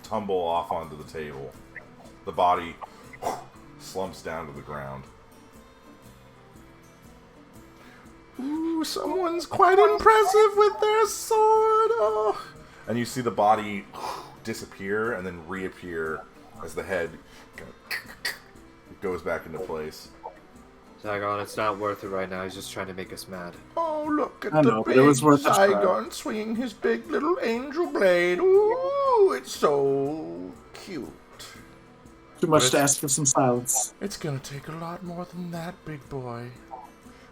tumble off onto the table. The body slumps down to the ground. Ooh, someone's quite impressive with their sword. Oh. And you see the body disappear and then reappear as the head goes back into place. Zaigon, it's not worth it right now. He's just trying to make us mad. Oh, look at I the know, but big it was worth a try. Zaigon swinging his big little angel blade. Ooh, it's so cute. Too much to ask for some silence. It's gonna take a lot more than that, big boy.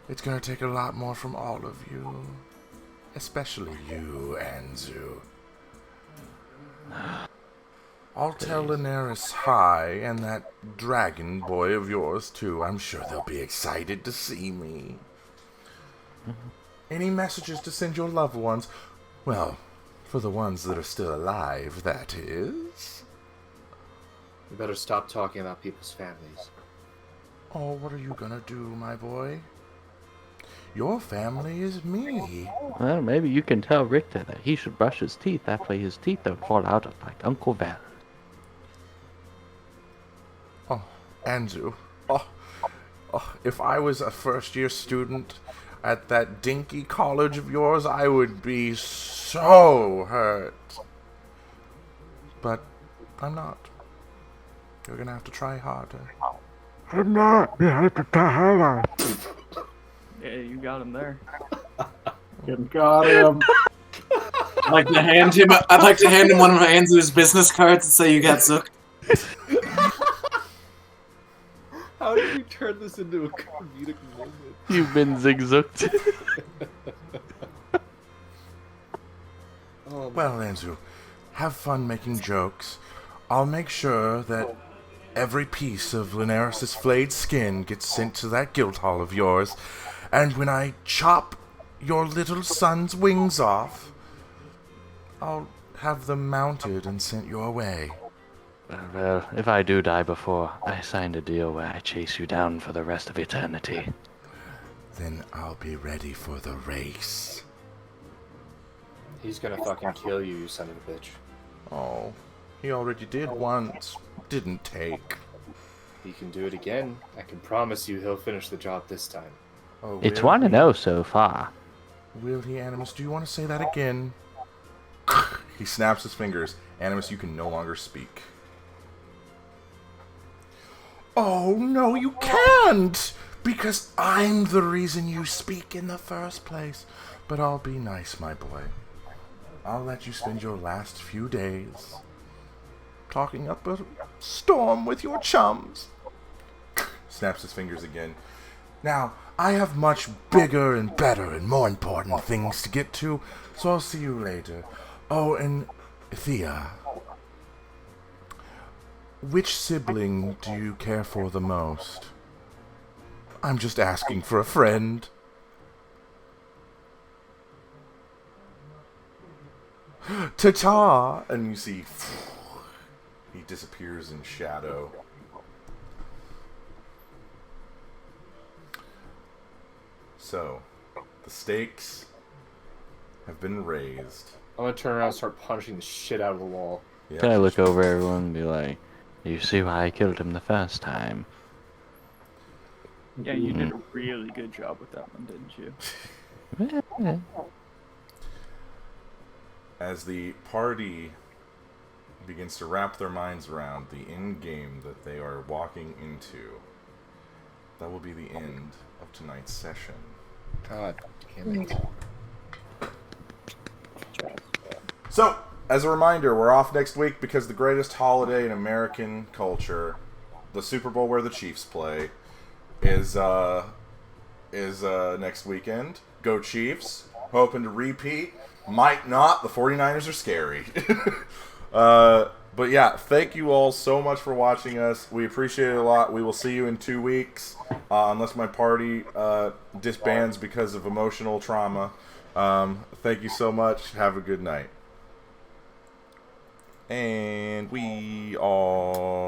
It's gonna take a lot more from all of you. Especially you, Anzu. I'll tell Linares hi, and that dragon boy of yours, too. I'm sure they'll be excited to see me. Any messages to send your loved ones? Well, for the ones that are still alive, that is. We better stop talking about people's families. Oh, what are you gonna do, my boy? Your family is me. Well, maybe you can tell Richter that he should brush his teeth. That way his teeth don't fall out like Uncle Val. Oh, Andrew. If I was a first-year student at that dinky college of yours, I would be so hurt. But I'm not. You're gonna have to try harder. I'm not. You have to try harder. Yeah, you got him there. Got him. I'd like to hand him one of Andrew's business cards and say you got zooked. How did you turn this into a comedic moment? You've been zigzooked. Oh, Well, Andrew, have fun making jokes. I'll make sure that every piece of Linares' flayed skin gets sent to that guild hall of yours, and when I chop your little son's wings off, I'll have them mounted and sent your way. Well, if I do die before, I signed a deal where I chase you down for the rest of eternity. Then I'll be ready for the race. he's gonna fucking kill you, you son of a bitch. Oh, he already did once. Didn't take. He can do it again. I can promise you he'll finish the job this time. Oh, It's will 1-0 so far. Will he, Animus? Do you want to say that again? He snaps his fingers. Animus, you can no longer speak. Oh, no, you can't! Because I'm the reason you speak in the first place. But I'll be nice, my boy. I'll let you spend your last few days talking up a storm with your chums. Snaps his fingers again. Now, I have much bigger and better and more important things to get to, so I'll see you later. Oh, and Thea, which sibling do you care for the most? I'm just asking for a friend. Ta-ta! And you see, he disappears in shadow. So, the stakes have been raised. I'm gonna turn around and start punching the shit out of the wall. Yeah. Can I look over everyone and be like, you see why I killed him the first time? Yeah, you did a really good job with that one, didn't you? As the party begins to wrap their minds around the end game that they are walking into, that will be the end of tonight's session. God damn it. So, as a reminder, we're off next week because the greatest holiday in American culture, the Super Bowl where the Chiefs play, is next weekend. Go Chiefs. Hoping to repeat. Might not. The 49ers are scary. But yeah, thank you all so much for watching us. We appreciate it a lot. We will see you in 2 weeks. Unless my party disbands because of emotional trauma. Thank you so much. Have a good night. And we are